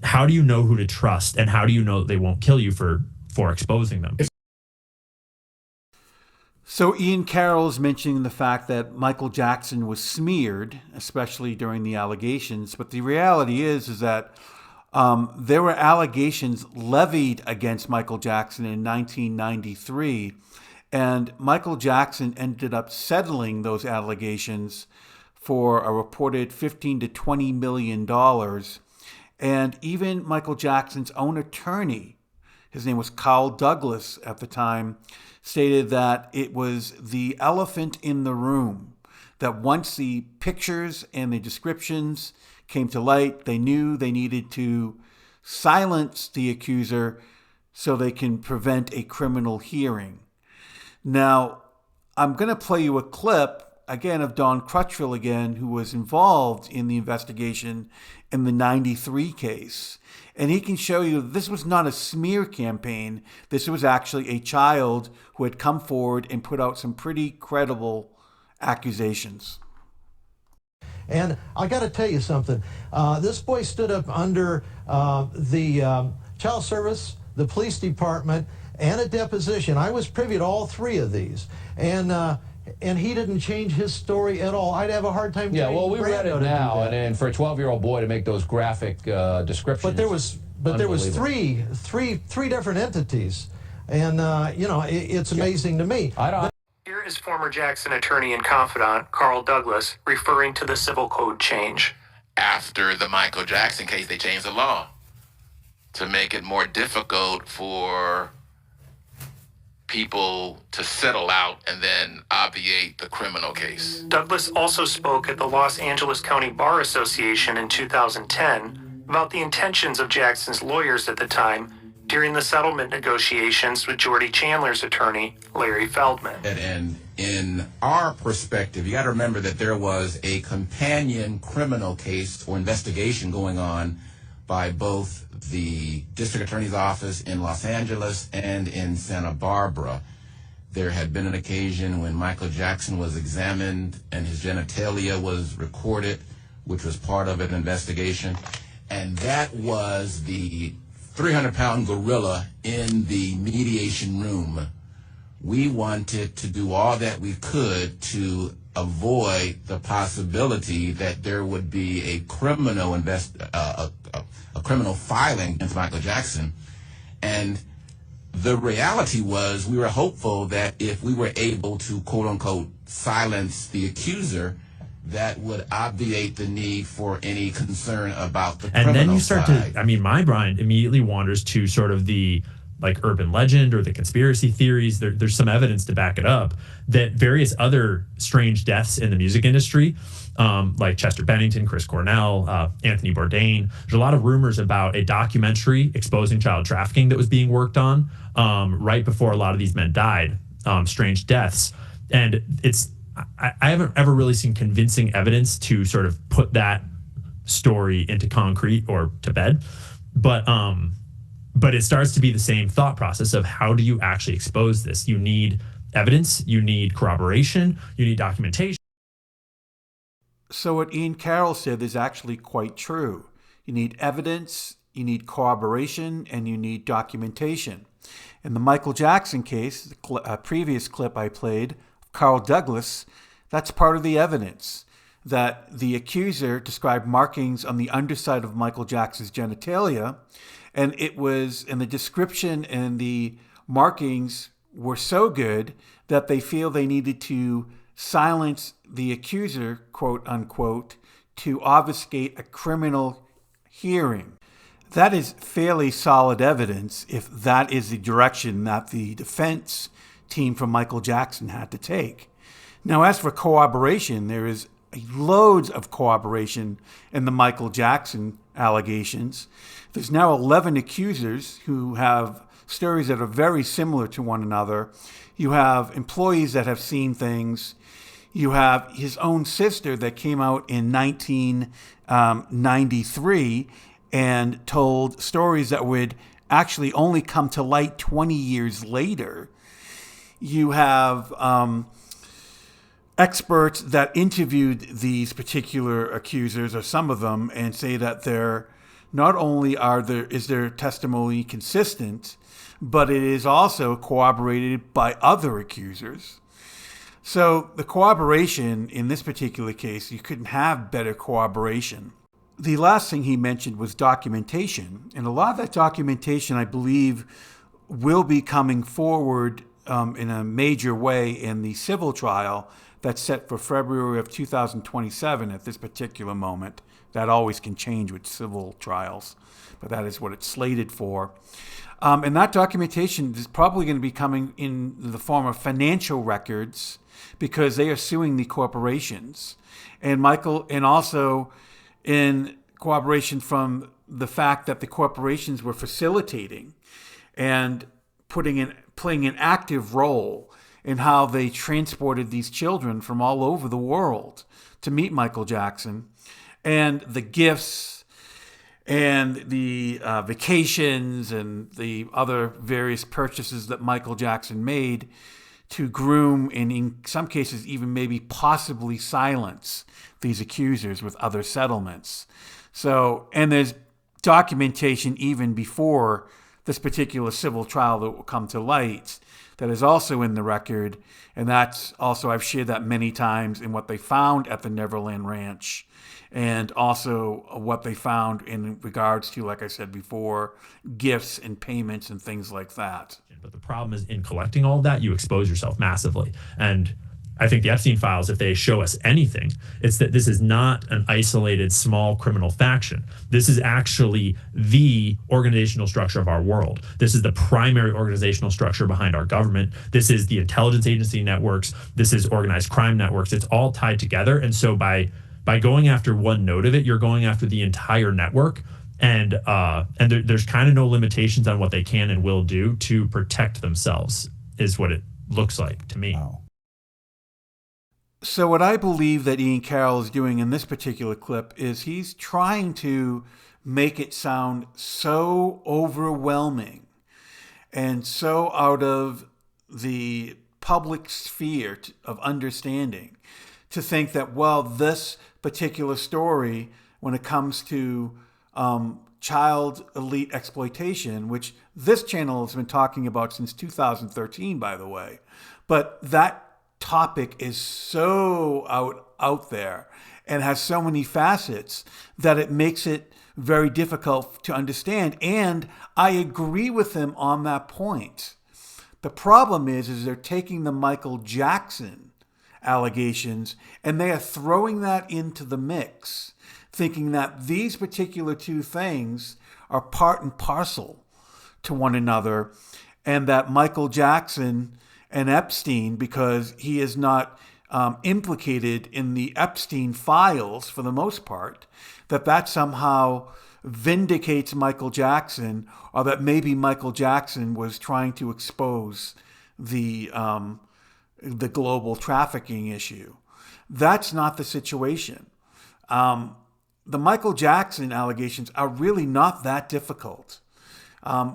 how do you know who to trust? And how do you know that they won't kill you for exposing them? So Ian Carroll is mentioning the fact that Michael Jackson was smeared, especially during the allegations. But the reality is that there were allegations levied against Michael Jackson in 1993. And Michael Jackson ended up settling those allegations for a reported $15 to $20 million. And even Michael Jackson's own attorney, his name was Carl Douglas at the time, stated that it was the elephant in the room, that once the pictures and the descriptions came to light, they knew they needed to silence the accuser so they can prevent a criminal hearing. Now, I'm going to play you a clip again of Don Crutchfield again, who was involved in the investigation in the 93 case. And he can show you this was not a smear campaign. This was actually a child who had come forward and put out some pretty credible accusations. And I got to tell you something. This boy stood up under the child service, the police department, and a deposition. I was privy to all three of these. And he didn't change his story at all. I'd have a hard time. Yeah, well, we read it now, and for a 12-year-old boy to make those graphic descriptions. But there was three different entities, and it's amazing to me. Here is former Jackson attorney and confidant Carl Douglas referring to the civil code change. After the Michael Jackson case, they changed the law to make it more difficult for people to settle out and then obviate the criminal case. Douglas also spoke at the Los Angeles County Bar Association in 2010 about the intentions of Jackson's lawyers at the time during the settlement negotiations with Jordy Chandler's attorney, Larry Feldman. And in our perspective, you got to remember that there was a companion criminal case or investigation going on by both the district attorney's office in Los Angeles and in Santa Barbara. There had been an occasion when Michael Jackson was examined and his genitalia was recorded, which was part of an investigation. And that was the 300-pound gorilla in the mediation room. We wanted to do all that we could to avoid the possibility that there would be a criminal a criminal filing against Michael Jackson. And the reality was we were hopeful that if we were able to, quote unquote, silence the accuser, that would obviate the need for any concern about the criminal And then you start side. to, my mind immediately wanders to sort of the urban legend or the conspiracy theories. There's some evidence to back it up that various other strange deaths in the music industry, like Chester Bennington, Chris Cornell, Anthony Bourdain. There's a lot of rumors about a documentary exposing child trafficking that was being worked on right before a lot of these men died, strange deaths. And I haven't ever really seen convincing evidence to sort of put that story into concrete or to bed. But it starts to be the same thought process of how do you actually expose this? You need evidence, you need corroboration, you need documentation. So what Ian Carroll said is actually quite true. You need evidence, you need corroboration, and you need documentation. In the Michael Jackson case, the previous clip I played, Carl Douglas, that's part of the evidence, that the accuser described markings on the underside of Michael Jackson's genitalia, and it was, and the description and the markings were so good that they feel they needed to silence the accuser, quote unquote, to obfuscate a criminal hearing. That is fairly solid evidence if that is the direction that the defense team from Michael Jackson had to take. Now, as for corroboration, there is loads of corroboration in the Michael Jackson allegations. There's now 11 accusers who have stories that are very similar to one another. You have employees that have seen things. You have his own sister that came out in 1993 and told stories that would actually only come to light 20 years later. You have experts that interviewed these particular accusers, or some of them, and say that they're not only is their testimony consistent, but it is also corroborated by other accusers. So the corroboration in this particular case, you couldn't have better corroboration. The last thing he mentioned was documentation, and a lot of that documentation, I believe, will be coming forward in a major way in the civil trial that's set for February of 2027 at this particular moment. That always can change with civil trials, but that is what it's slated for. And that documentation is probably going to be coming in the form of financial records because they are suing the corporations. And also in corroboration from the fact that the corporations were facilitating and playing an active role in how they transported these children from all over the world to meet Michael Jackson, and the gifts and the vacations and the other various purchases that Michael Jackson made to groom and in some cases even maybe possibly silence these accusers with other settlements. So, and there's documentation even before this particular civil trial that will come to light that is also in the record. And that's also, I've shared that many times in what they found at the Neverland Ranch, and also what they found in regards to, like I said before, gifts and payments and things like that. But the problem is, in collecting all of that, you expose yourself massively. And I think the Epstein files, if they show us anything, it's that this is not an isolated small criminal faction. This is actually the organizational structure of our world. This is the primary organizational structure behind our government. This is the intelligence agency networks. This is organized crime networks. It's all tied together. And so by going after one node of it, you're going after the entire network. And there's kind of no limitations on what they can and will do to protect themselves, is what it looks like to me. Wow. So what I believe that Ian Carroll is doing in this particular clip is he's trying to make it sound so overwhelming and so out of the public sphere of understanding to think that, well, this particular story, when it comes to child elite exploitation, which this channel has been talking about since 2013, by the way, but that topic is so out there and has so many facets that it makes it very difficult to understand. And I agree with him on that point. The problem is they're taking the Michael Jackson allegations and they are throwing that into the mix, thinking that these particular two things are part and parcel to one another, and that Michael Jackson and Epstein, because he is not implicated in the Epstein files for the most part, that somehow vindicates Michael Jackson, or that maybe Michael Jackson was trying to expose the global trafficking issue. That's not the situation. The Michael Jackson allegations are really not that difficult.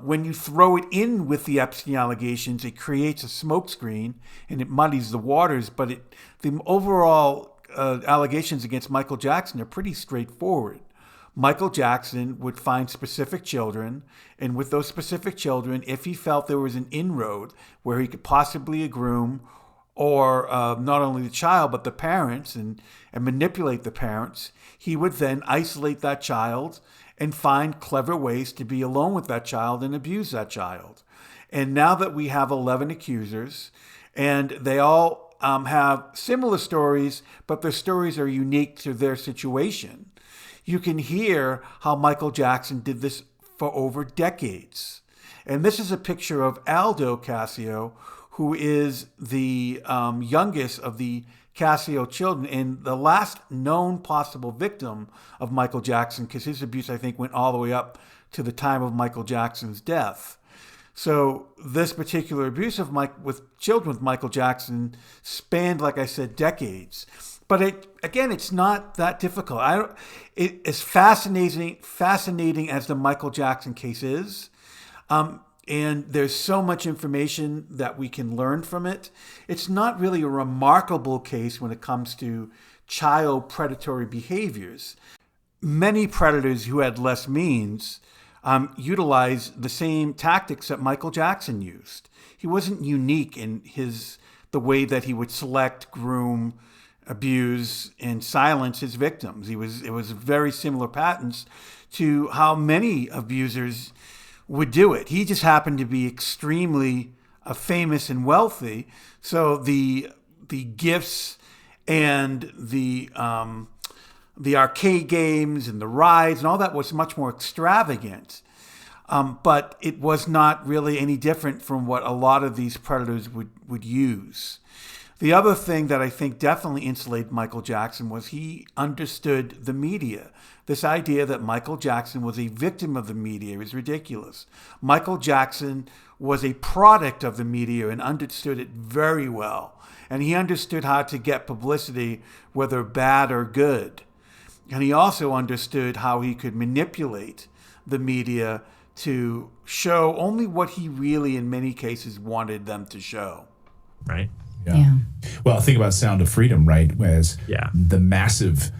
When you throw it in with the Epstein allegations, it creates a smokescreen and it muddies the waters. But the overall allegations against Michael Jackson are pretty straightforward. Michael Jackson would find specific children, and with those specific children, if he felt there was an inroad where he could possibly groom or not only the child but the parents and manipulate the parents, he would then isolate that child and find clever ways to be alone with that child and abuse that child. And now that we have 11 accusers, and they all have similar stories, but their stories are unique to their situation, you can hear how Michael Jackson did this for over decades. And this is a picture of Aldo Cascio, who is the youngest of the Cascio children and the last known possible victim of Michael Jackson, because his abuse, I think, went all the way up to the time of Michael Jackson's death. So this particular abuse with children with Michael Jackson spanned, like I said, decades. But it's not that difficult. As fascinating as the Michael Jackson case is, and there's so much information that we can learn from it, it's not really a remarkable case when it comes to child predatory behaviors. Many predators who had less means utilized the same tactics that Michael Jackson used. He wasn't unique in the way that he would select, groom, abuse, and silence his victims. It was very similar patterns to how many abusers would do it. He just happened to be extremely famous and wealthy, so the gifts and the arcade games and the rides and all that was much more extravagant. But it was not really any different from what a lot of these predators would use. The other thing that I think definitely insulated Michael Jackson was he understood the media. This idea that Michael Jackson was a victim of the media is ridiculous. Michael Jackson was a product of the media and understood it very well. And he understood how to get publicity, whether bad or good. And he also understood how he could manipulate the media to show only what he really, in many cases, wanted them to show. Right? Yeah. Well, think about Sound of Freedom, right? As the massive,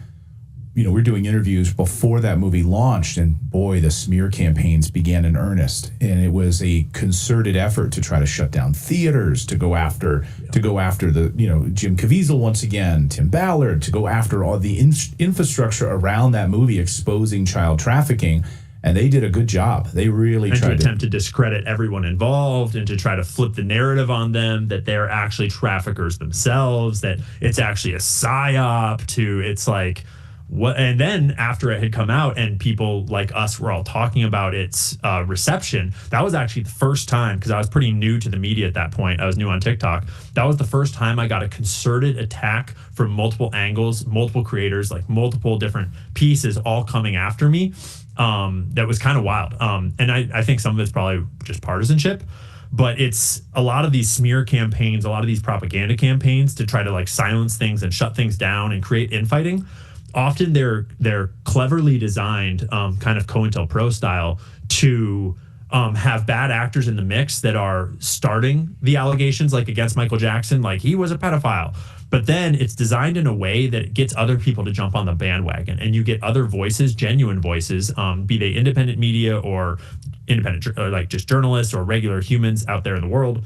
we're doing interviews before that movie launched, and boy, the smear campaigns began in earnest. And it was a concerted effort to try to shut down theaters, to go after the, Jim Caviezel once again, Tim Ballard, to go after all the infrastructure around that movie exposing child trafficking. And they did a good job. They really tried to attempt to discredit everyone involved and to try to flip the narrative on them that they're actually traffickers themselves, that it's actually a psyop it's like what. And then after it had come out and people like us were all talking about its reception, that was actually the first time, because I was pretty new to the media at that point. I was new on TikTok. That was the first time I got a concerted attack from multiple angles, multiple creators, like multiple different pieces all coming after me. That was kind of wild. And I think some of it's probably just partisanship, but it's a lot of these smear campaigns, a lot of these propaganda campaigns to try to like silence things and shut things down and create infighting. Often they're cleverly designed, kind of COINTELPRO style, to have bad actors in the mix that are starting the allegations, like against Michael Jackson, like he was a pedophile. But then it's designed in a way that it gets other people to jump on the bandwagon, and you get other voices, genuine voices, be they independent media or independent, or like just journalists or regular humans out there in the world,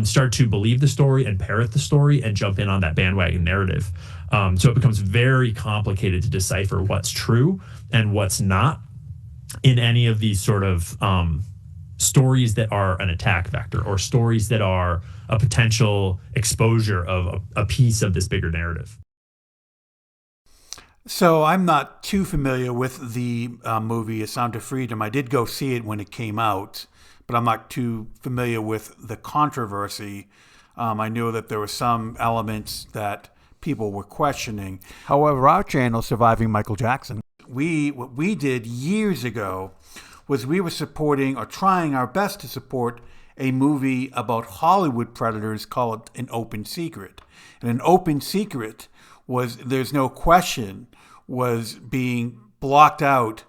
start to believe the story and parrot the story and jump in on that bandwagon narrative. So it becomes very complicated to decipher what's true and what's not in any of these sort of stories that are an attack vector, or stories that are a potential exposure of a piece of this bigger narrative. So I'm not too familiar with the movie A Sound of Freedom. I did go see it when it came out, but I'm not too familiar with the controversy. I know that there were some elements that people were questioning. However, our channel, Surviving Michael Jackson, what we did years ago was we were supporting, or trying our best to support, a movie about Hollywood predators called An Open Secret. And An Open Secret was, there's no question, was being blocked out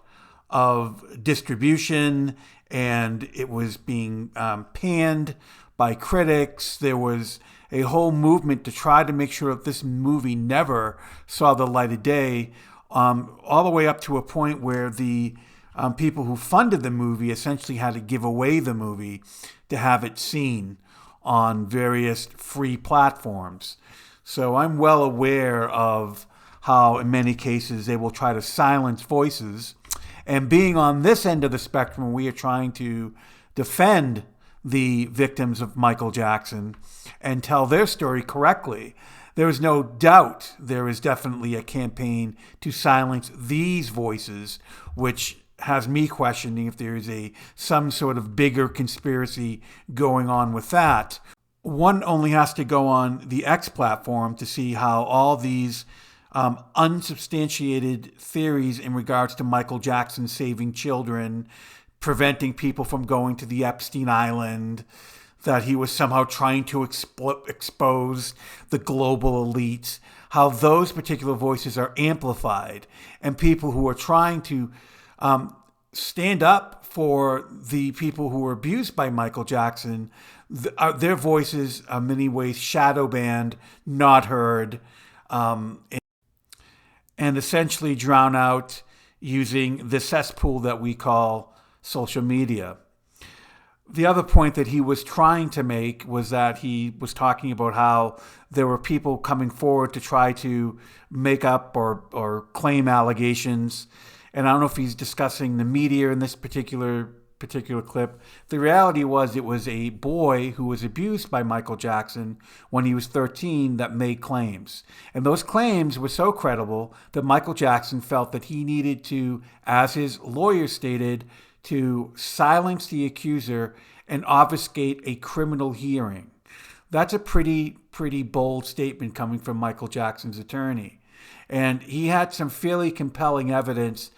of distribution, and it was being panned by critics. There was a whole movement to try to make sure that this movie never saw the light of day, all the way up to a point where the people who funded the movie essentially had to give away the movie to have it seen on various free platforms. So I'm well aware of how, in many cases, they will try to silence voices. And being on this end of the spectrum, we are trying to defend the victims of Michael Jackson and tell their story correctly. There is no doubt there is definitely a campaign to silence these voices, which has me questioning if there is some sort of bigger conspiracy going on with that. One only has to go on the X platform to see how all these unsubstantiated theories in regards to Michael Jackson saving children, preventing people from going to the Epstein Island, that he was somehow trying to expose the global elite, how those particular voices are amplified, and people who are trying to stand up for the people who were abused by Michael Jackson, their voices are in many ways shadow banned, not heard, and essentially drown out using the cesspool that we call social media. The other point that he was trying to make was that he was talking about how there were people coming forward to try to make up or claim allegations. And I don't know if he's discussing the media in this particular clip. The reality was it was a boy who was abused by Michael Jackson when he was 13 that made claims. And those claims were so credible that Michael Jackson felt that he needed to, as his lawyer stated, to silence the accuser and obfuscate a criminal hearing. That's a pretty bold statement coming from Michael Jackson's attorney. And he had some fairly compelling evidence,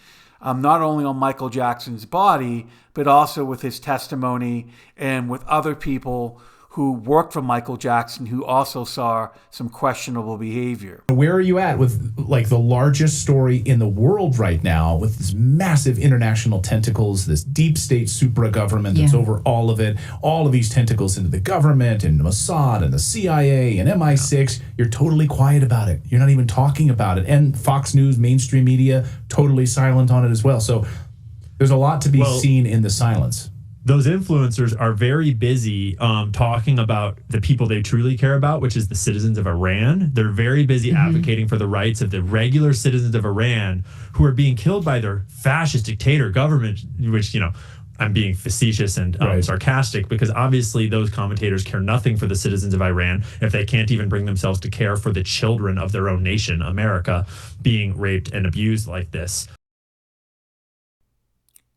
not only on Michael Jackson's body, but also with his testimony and with other people who worked for Michael Jackson who also saw some questionable behavior. Where are you at with like the largest story in the world right now with this massive international tentacles, this deep state supra government that's over all of it, all of these tentacles into the government and Mossad and the CIA and MI6? You're totally quiet about it. You're not even talking about it. And Fox News, mainstream media, totally silent on it as well. So there's a lot to be seen in the silence. Those influencers are very busy talking about the people they truly care about, which is the citizens of Iran. They're very busy advocating for the rights of the regular citizens of Iran who are being killed by their fascist dictator government, which, I'm being facetious and sarcastic, because obviously those commentators care nothing for the citizens of Iran if they can't even bring themselves to care for the children of their own nation, America, being raped and abused like this.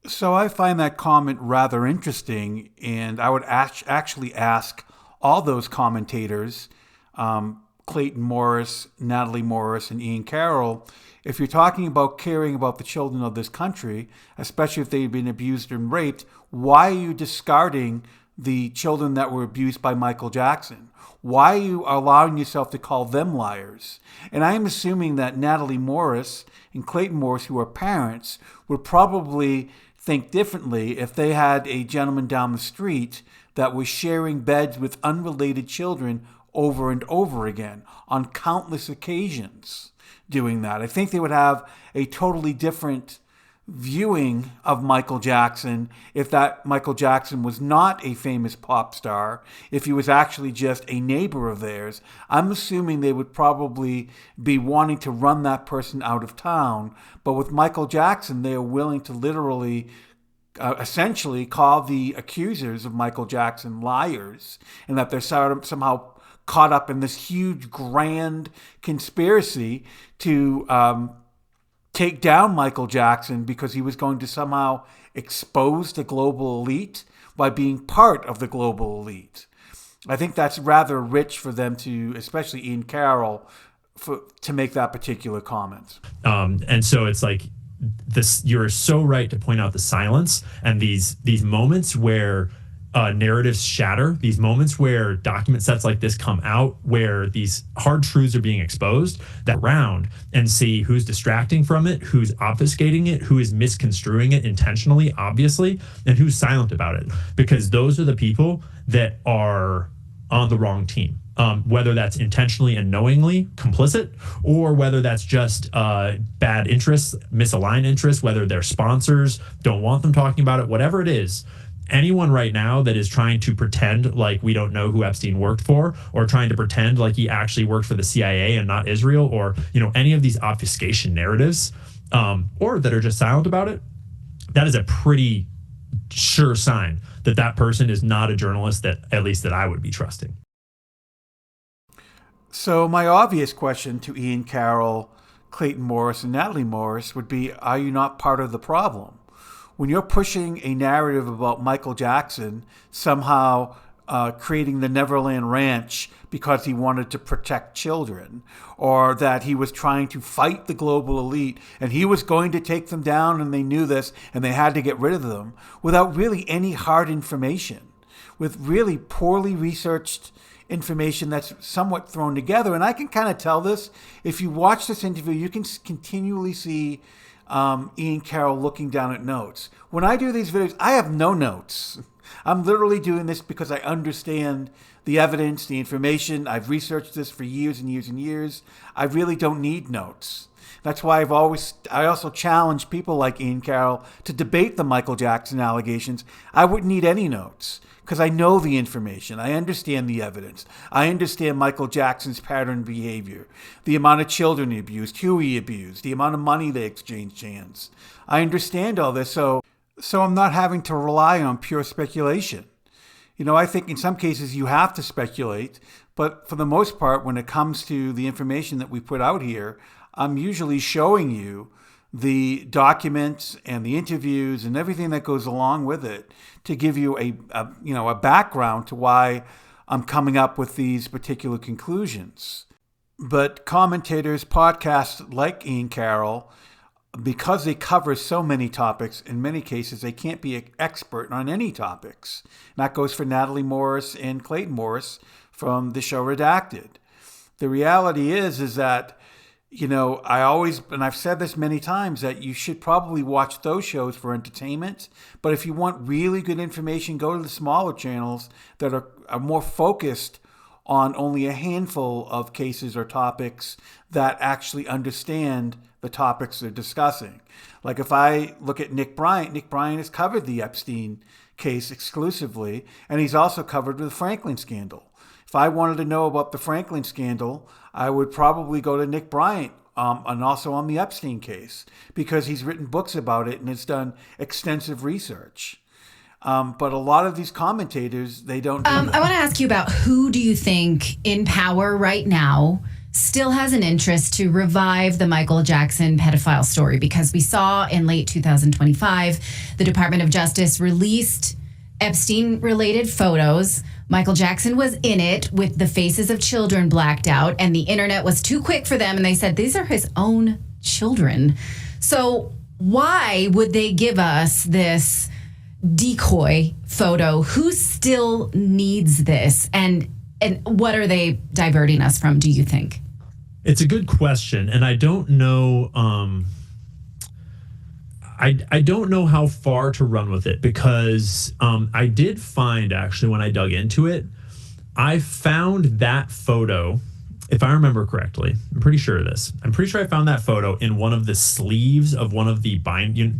So I find that comment rather interesting, and I would actually ask all those commentators, Clayton Morris, Natalie Morris, and Ian Carroll, if you're talking about caring about the children of this country, especially if they've been abused and raped, why are you discarding the children that were abused by Michael Jackson? Why are you allowing yourself to call them liars? And I'm assuming that Natalie Morris and Clayton Morris, who are parents, would probably think differently if they had a gentleman down the street that was sharing beds with unrelated children over and over again on countless occasions doing that. I think they would have a totally different viewing of Michael Jackson if that Michael Jackson was not a famous pop star, if he was actually just a neighbor of theirs. I'm assuming they would probably be wanting to run that person out of town. But with Michael Jackson, they are willing to literally essentially call the accusers of Michael Jackson liars, and that they're somehow caught up in this huge grand conspiracy to take down Michael Jackson because he was going to somehow expose the global elite by being part of the global elite. I think that's rather rich for them to, especially Ian Carroll, to make that particular comment. And so it's like this. You're so right to point out the silence and these moments where narratives shatter, these moments where document sets like this come out, where these hard truths are being exposed, that round and see who's distracting from it, who's obfuscating it, who is misconstruing it intentionally, obviously, and who's silent about it. Because those are the people that are on the wrong team. Whether that's intentionally and knowingly complicit, or whether that's just bad interests, misaligned interests, whether their sponsors don't want them talking about it, whatever it is. Anyone right now that is trying to pretend like we don't know who Epstein worked for, or trying to pretend like he actually worked for the CIA and not Israel, or any of these obfuscation narratives, or that are just silent about it, that is a pretty sure sign that that person is not a journalist that, at least that I would be trusting. So my obvious question to Ian Carroll, Clayton Morris, and Natalie Morris would be, are you not part of the problem? When you're pushing a narrative about Michael Jackson somehow creating the Neverland Ranch because he wanted to protect children, or that he was trying to fight the global elite and he was going to take them down and they knew this and they had to get rid of them, without really any hard information, with really poorly researched information that's somewhat thrown together. And I can kind of tell this. If you watch this interview, you can continually see Ian Carroll looking down at notes. When I do these videos, I have no notes. I'm literally doing this because I understand the evidence, the information. I've researched this for years and years and years. I really don't need notes. That's why I also challenge people like Ian Carroll to debate the Michael Jackson allegations. I wouldn't need any notes because I know the information. I understand the evidence. I understand Michael Jackson's pattern behavior, the amount of children he abused, who he abused, the amount of money they exchanged hands. I understand all this, so I'm not having to rely on pure speculation. I think in some cases you have to speculate, but for the most part, when it comes to the information that we put out here, I'm usually showing you the documents and the interviews and everything that goes along with it to give you a background to why coming up with these particular conclusions. But commentators, podcasts like Ian Carroll, because they cover so many topics, in many cases, they can't be an expert on any topics. And that goes for Natalie Morris and Clayton Morris from the show Redacted. The reality is that, and I've said this many times, that you should probably watch those shows for entertainment. But if you want really good information, go to the smaller channels that are more focused on only a handful of cases or topics that actually understand the topics they're discussing. Like if I look at Nick Bryant has covered the Epstein case exclusively, and he's also covered the Franklin scandal. If I wanted to know about the Franklin scandal, I would probably go to Nick Bryant and also on the Epstein case, because he's written books about it and has done extensive research. But a lot of these commentators, they don't do that. I want to ask you about who do you think in power right now still has an interest to revive the Michael Jackson pedophile story? Because we saw in late 2025, the Department of Justice released Epstein-related photos. Michael Jackson was in it with the faces of children blacked out, and the internet was too quick for them, and they said these are his own children. So why would they give us this decoy photo? Who still needs this? And what are they diverting us from, do you think? It's a good question, and I don't know. I don't know how far to run with it, because I did find, actually, when I dug into it, I found that photo, if I remember correctly. I'm pretty sure of this. I'm pretty sure I found that photo in one of the sleeves of one of the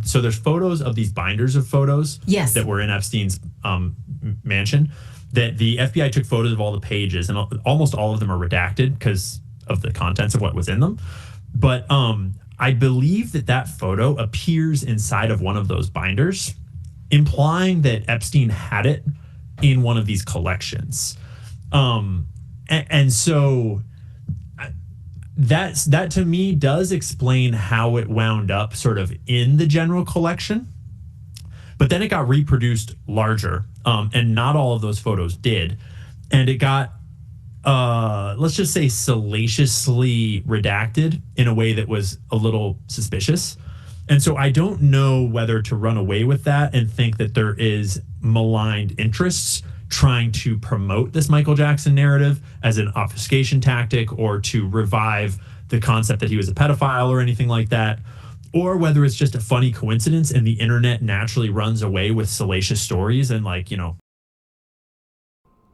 so there's photos of these binders of photos that were in Epstein's mansion, that the FBI took photos of all the pages, and almost all of them are redacted because of the contents of what was in them. But I believe that photo appears inside of one of those binders, implying that Epstein had it in one of these collections. And so that to me does explain how it wound up sort of in the general collection. But then it got reproduced larger, and not all of those photos did. And it got, let's just say, salaciously redacted in a way that was a little suspicious. And so I don't know whether to run away with that and think that there is maligned interests trying to promote this Michael Jackson narrative as an obfuscation tactic, or to revive the concept that he was a pedophile or anything like that, or whether it's just a funny coincidence and the internet naturally runs away with salacious stories and, like,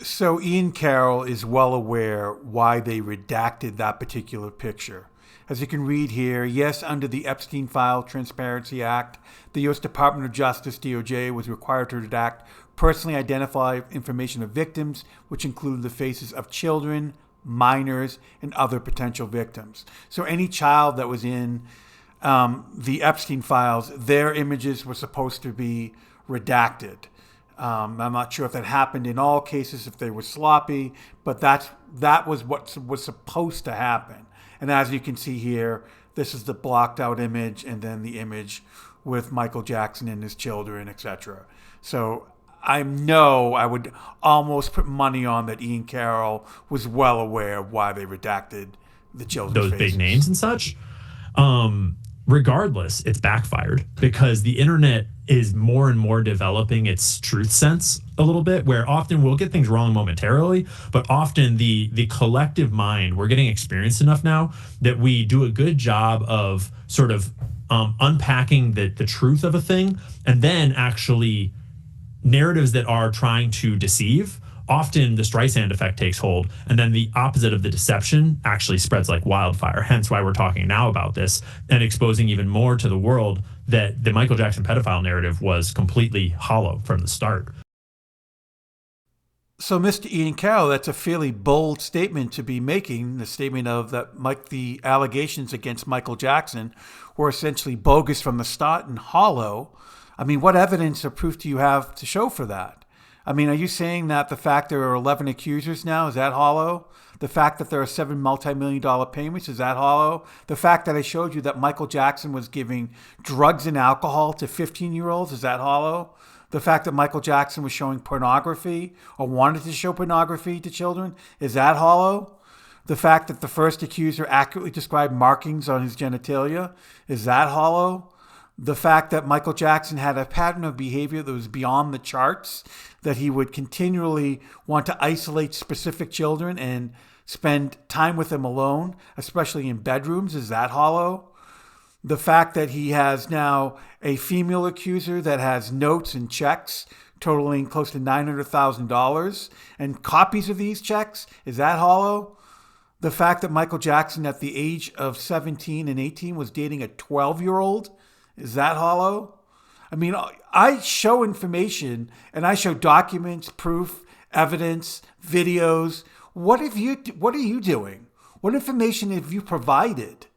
So Ian Carroll is well aware why they redacted that particular picture. As you can read here, yes, under the Epstein File Transparency Act, the U.S. Department of Justice, DOJ, was required to redact personally identified information of victims, which included the faces of children, minors, and other potential victims. So any child that was in the Epstein files, their images were supposed to be redacted. I'm not sure if that happened in all cases, if they were sloppy, but that was what was supposed to happen. And as you can see here, this is the blocked out image, and then the image with Michael Jackson and his children, etc. So I would almost put money on that Ian Carroll was well aware of why they redacted the children's those faces. big names and such. Regardless, it's backfired, because the internet is more and more developing its truth sense a little bit, where often we'll get things wrong momentarily, but often the collective mind, we're getting experienced enough now that we do a good job of sort of unpacking the truth of a thing, and then actually narratives that are trying to deceive. Often the Streisand effect takes hold, and then the opposite of the deception actually spreads like wildfire. Hence why we're talking now about this and exposing even more to the world that the Michael Jackson pedophile narrative was completely hollow from the start. So, Mr. Ian Carroll, that's a fairly bold statement to be making, the statement of that the allegations against Michael Jackson were essentially bogus from the start and hollow. I mean, what evidence or proof do you have to show for that? I mean, are you saying that the fact there are 11 accusers now, is that hollow? The fact that there are 7 multi-million-dollar payments, is that hollow? The fact that I showed you that Michael Jackson was giving drugs and alcohol to 15-year-olds, is that hollow? The fact that Michael Jackson was showing pornography or wanted to show pornography to children, is that hollow? The fact that the first accuser accurately described markings on his genitalia, is that hollow? The fact that Michael Jackson had a pattern of behavior that was beyond the charts, that he would continually want to isolate specific children and spend time with them alone, especially in bedrooms, is that hollow? The fact that he has now a female accuser that has notes and checks totaling close to $900,000 and copies of these checks, is that hollow? The fact that Michael Jackson at the age of 17 and 18 was dating a 12-year-old, is that hollow? I mean, I show information and I show documents, proof, evidence, videos. What are you doing? What information have you provided?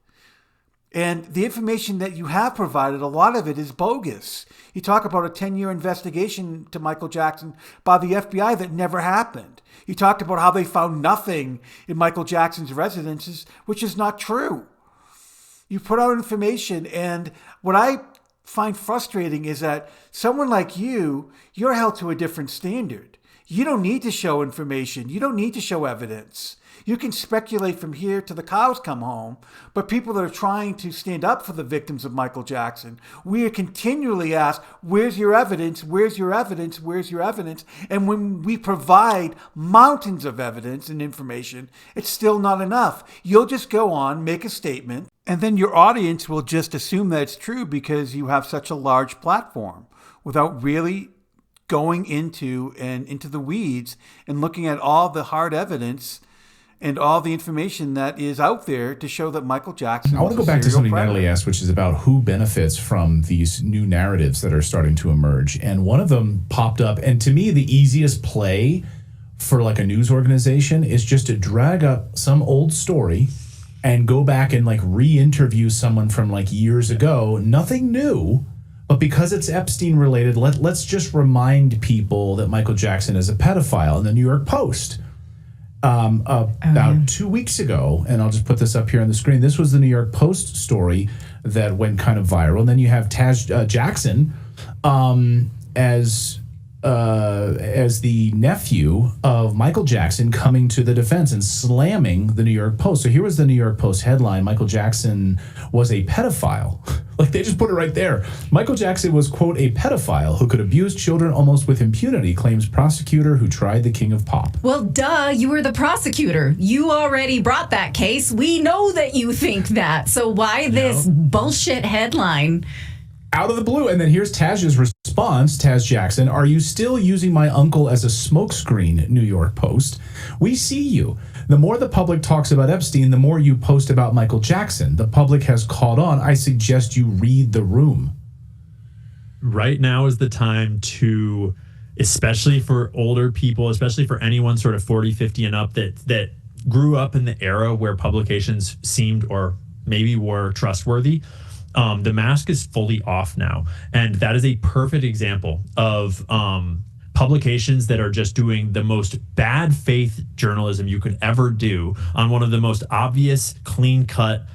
And the information that you have provided, a lot of it is bogus. You talk about a 10-year investigation to Michael Jackson by the FBI that never happened. You talked about how they found nothing in Michael Jackson's residences, which is not true. You put out information, and what I find frustrating is that someone like you're held to a different standard. You don't need to show information. You don't need to show evidence. You can speculate from here to the cows come home, but people that are trying to stand up for the victims of Michael Jackson, we are continually asked, where's your evidence? Where's your evidence? Where's your evidence? And when we provide mountains of evidence and information, it's still not enough. You'll just go on, make a statement, and then your audience will just assume that it's true because you have such a large platform without really going into the weeds and looking at all the hard evidence and all the information that is out there to show that Michael Jackson I want to go back to something Natalie asked, which is about who benefits from these new narratives that are starting to emerge. And one of them popped up. And to me, the easiest play for like a news organization is just to drag up some old story and go back and like re-interview someone from like years ago. Nothing new. But because it's Epstein related, let's just remind people that Michael Jackson is a pedophile. In the New York Post, about 2 weeks ago, and I'll just put this up here on the screen. This was the New York Post story that went kind of viral. And then you have Jackson as the nephew of Michael Jackson coming to the defense and slamming the New York Post. So here was the New York Post headline: Michael Jackson was a pedophile. Like, they just put it right there. Michael Jackson was, quote, a pedophile who could abuse children almost with impunity, claims prosecutor who tried the king of pop. Well, duh, you were the prosecutor. You already brought that case. We know that you think that. So why this bullshit headline? Out of the blue. And then here's Taj's response. Taz Jackson: are you still using my uncle as a smokescreen? New York Post. We see you. The more the public talks about Epstein, the more you post about Michael Jackson. The public has caught on. I suggest you read the room. Right now is the time to, especially for older people, especially for anyone sort of 40, 50 and up that grew up in the era where publications seemed or maybe were trustworthy. The mask is fully off now. And that is a perfect example of publications that are just doing the most bad faith journalism you could ever do on one of the most obvious, clean cut,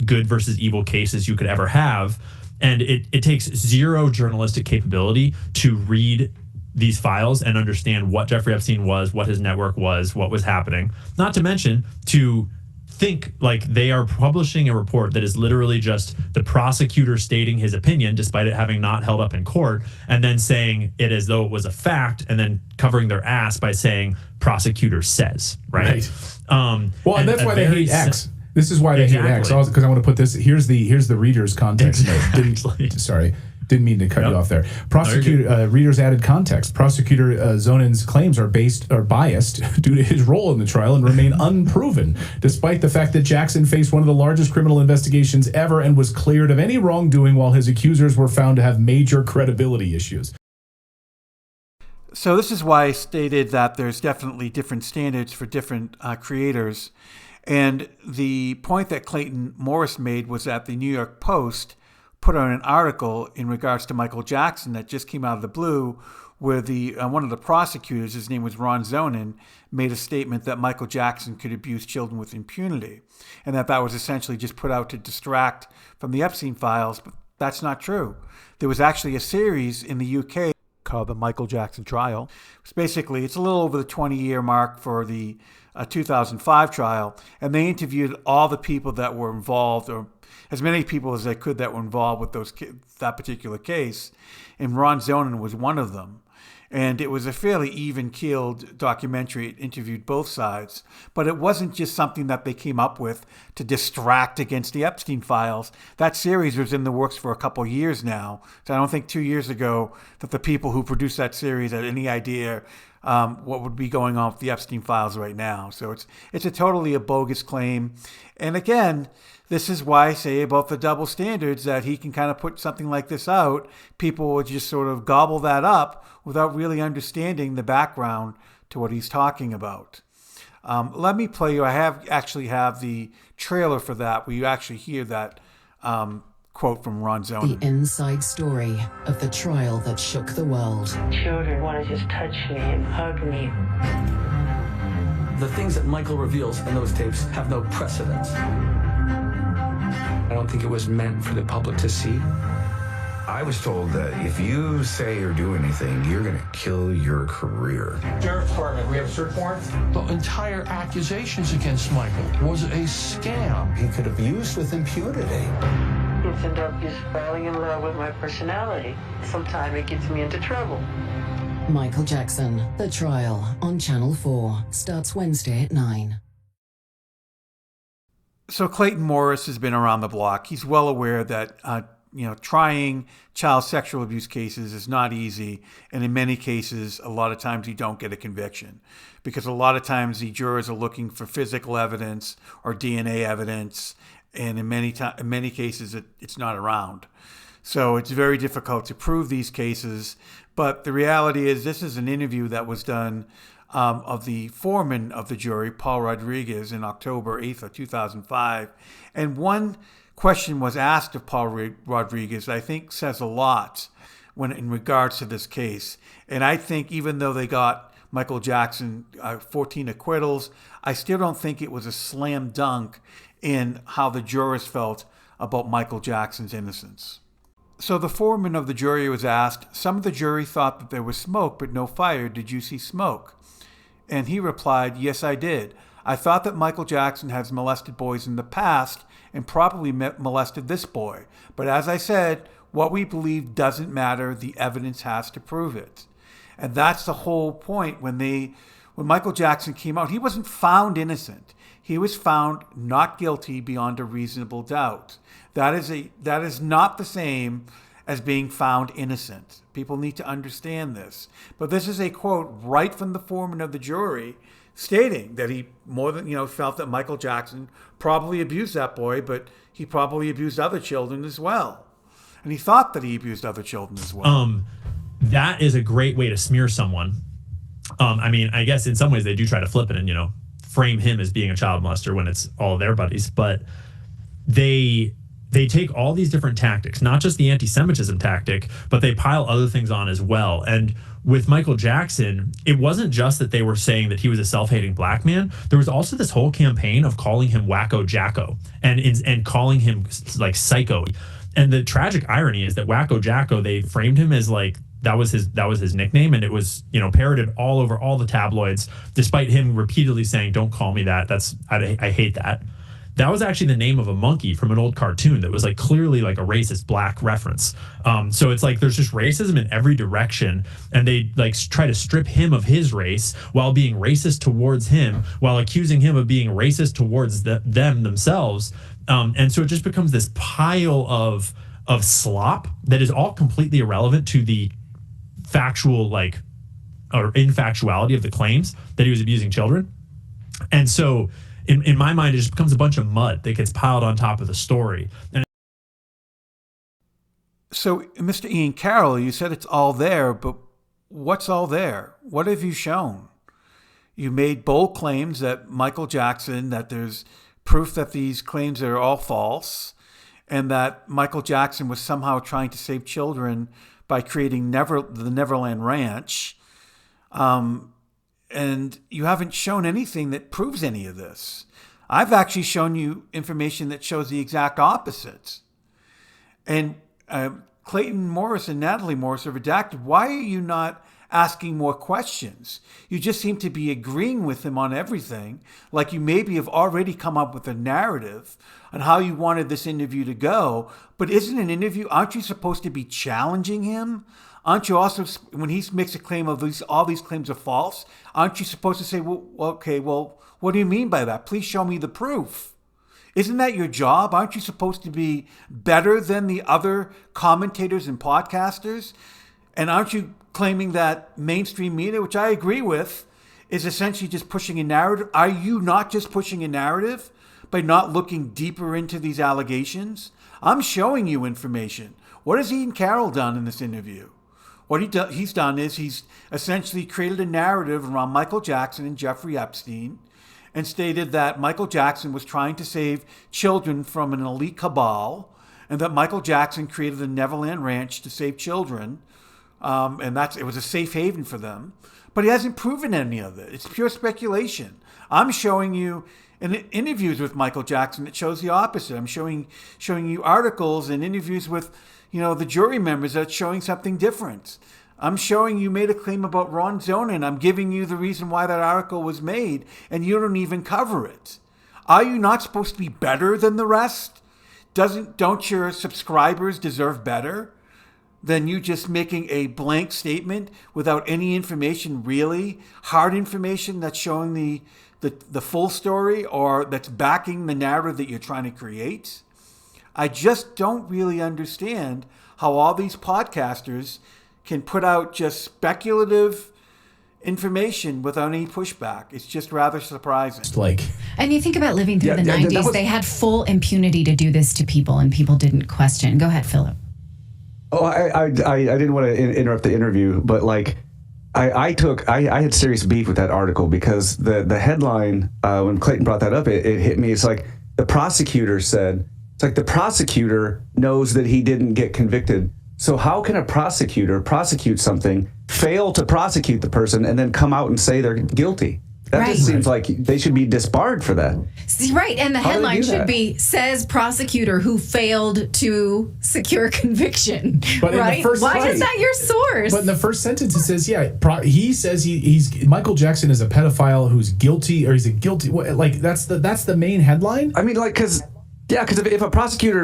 good versus evil cases you could ever have. And it takes zero journalistic capability to read these files and understand what Jeffrey Epstein was, what his network was, what was happening. Not to mention to think like they are publishing a report that is literally just the prosecutor stating his opinion despite it having not held up in court, and then saying it as though it was a fact, and then covering their ass by saying prosecutor says, right? Well, and that's why they hate X. This is why they hate X, because I want to put this. Here's the reader's context note. Didn't mean to cut you off there. Readers added context. Prosecutor Zonin's claims are biased due to his role in the trial and remain unproven, despite the fact that Jackson faced one of the largest criminal investigations ever and was cleared of any wrongdoing, while his accusers were found to have major credibility issues. So this is why I stated that there's definitely different standards for different creators. And the point that Clayton Morris made was that the New York Post put out an article in regards to Michael Jackson that just came out of the blue, where the one of the prosecutors, his name was Ron Zonin, made a statement that Michael Jackson could abuse children with impunity, and that was essentially just put out to distract from the Epstein files. But that's not true. There was actually a series in the UK called the Michael Jackson trial. It's a little over the 20-year mark for the 2005 trial, and they interviewed all the people that were involved, or as many people as they could that were involved with that particular case, and Ron Zonin was one of them. And it was a fairly even-keeled documentary. It interviewed both sides. But it wasn't just something that they came up with to distract against the Epstein files. That series was in the works for a couple years now. So I don't think 2 years ago that the people who produced that series had any idea what would be going on with the Epstein files right now. So it's a totally bogus claim. And again, this is why I say about the double standards, that he can kind of put something like this out. People would just sort of gobble that up without really understanding the background to what he's talking about. Let me play you. I have the trailer for that, where you actually hear that quote from Ron Zonin. The inside story of the trial that shook the world. Children want to just touch me and hug me. The things that Michael reveals in those tapes have no precedence. I don't think it was meant for the public to see. I was told that if you say or do anything, you're going to kill your career. Sheriff's Department, we have a search warrant? The entire accusations against Michael was a scam. He could have used with impunity. Kids end up just falling in love with my personality. Sometimes it gets me into trouble. Michael Jackson, The Trial, on Channel 4, starts Wednesday at 9. So Clayton Morris has been around the block. He's well aware that trying child sexual abuse cases is not easy, and in many cases, a lot of times you don't get a conviction, because a lot of times the jurors are looking for physical evidence or DNA evidence, and in many cases it's not around. So it's very difficult to prove these cases. But the reality is, this is an interview that was done of the foreman of the jury, Paul Rodriguez, in October 8th of 2005. And one question was asked of Paul Rodriguez that I think says a lot in regards to this case. And I think even though they got Michael Jackson 14 acquittals, I still don't think it was a slam dunk in how the jurors felt about Michael Jackson's innocence. So the foreman of the jury was asked, some of the jury thought that there was smoke but no fire. Did you see smoke? And he replied, yes, I did. I thought that Michael Jackson has molested boys in the past and probably molested this boy. But as I said, what we believe doesn't matter. The evidence has to prove it. And that's the whole point. When Michael Jackson came out, he wasn't found innocent. He was found not guilty beyond a reasonable doubt. That is not the same as being found innocent. People need to understand this. But this is a quote right from the foreman of the jury, stating that he felt that Michael Jackson probably abused that boy, but he probably abused other children as well. And he thought that he abused other children as well. That is a great way to smear someone. I guess in some ways they do try to flip it and, frame him as being a child molester when it's all their buddies. But they take all these different tactics, not just the anti-Semitism tactic, but they pile other things on as well. And with Michael Jackson, it wasn't just that they were saying that he was a self-hating black man. There was also this whole campaign of calling him Wacko Jacko and calling him like psycho. And the tragic irony is that Wacko Jacko, they framed him as like, that was his nickname, and it was parroted all over all the tabloids, despite him repeatedly saying, "Don't call me that. I hate that." That was actually the name of a monkey from an old cartoon that was like clearly like a racist black reference. So it's like there's just racism in every direction, and they like try to strip him of his race while being racist towards him, while accusing him of being racist towards them themselves. And so it just becomes this pile of slop that is all completely irrelevant to the factual or infactuality of the claims that he was abusing children. And so in my mind, it just becomes a bunch of mud that gets piled on top of the story. So, Mr. Ian Carroll, you said it's all there, but what's all there? What have you shown? You made bold claims that Michael Jackson, that there's proof that these claims are all false, and that Michael Jackson was somehow trying to save children by creating the Neverland Ranch. And you haven't shown anything that proves any of this. I've actually shown you information that shows the exact opposite. And Clayton Morris and Natalie Morris are redacted. Why are you not asking more questions? You just seem to be agreeing with him on everything, like you maybe have already come up with a narrative on how you wanted this interview to go. But isn't an interview, aren't you supposed to be challenging him? Aren't you also, when he makes a claim of all these claims are false, aren't you supposed to say, well, okay, well, what do you mean by that? Please show me the proof. Isn't that your job? Aren't you supposed to be better than the other commentators and podcasters? And aren't you claiming that mainstream media, which I agree with, is essentially just pushing a narrative? Are you not just pushing a narrative by not looking deeper into these allegations? I'm showing you information. What has Ian Carroll done in this interview? What he's done is he's essentially created a narrative around Michael Jackson and Jeffrey Epstein, and stated that Michael Jackson was trying to save children from an elite cabal, and that Michael Jackson created the Neverland Ranch to save children, and it was a safe haven for them. But he hasn't proven any of it. It's pure speculation. I'm showing you in interviews with Michael Jackson that shows the opposite. I'm showing you articles and interviews with, the jury members that's showing something different. I'm showing you made a claim about Ron Zonin. I'm giving you the reason why that article was made, and you don't even cover it. Are you not supposed to be better than the rest? Don't your subscribers deserve better than you just making a blank statement without any information, really hard information that's showing the full story or that's backing the narrative that you're trying to create? I just don't really understand how all these podcasters can put out just speculative information without any pushback. It's just rather surprising. And you think about living through the 90s, they had full impunity to do this to people, and people didn't question. Go ahead, Philip. Oh, I didn't want to interrupt the interview, but I had serious beef with that article because the headline, when Clayton brought that up, it hit me. It's like the prosecutor said, the prosecutor knows that he didn't get convicted. So how can a prosecutor prosecute something, fail to prosecute the person, and then come out and say they're guilty? That just seems like they should be disbarred for that. Right, and the headline should be, says prosecutor who failed to secure conviction. But right? in the first, Why is that your source? But in the first sentence it says, he says he's Michael Jackson is a pedophile who's guilty, or he's a guilty. That's the main headline. I mean, because if a prosecutor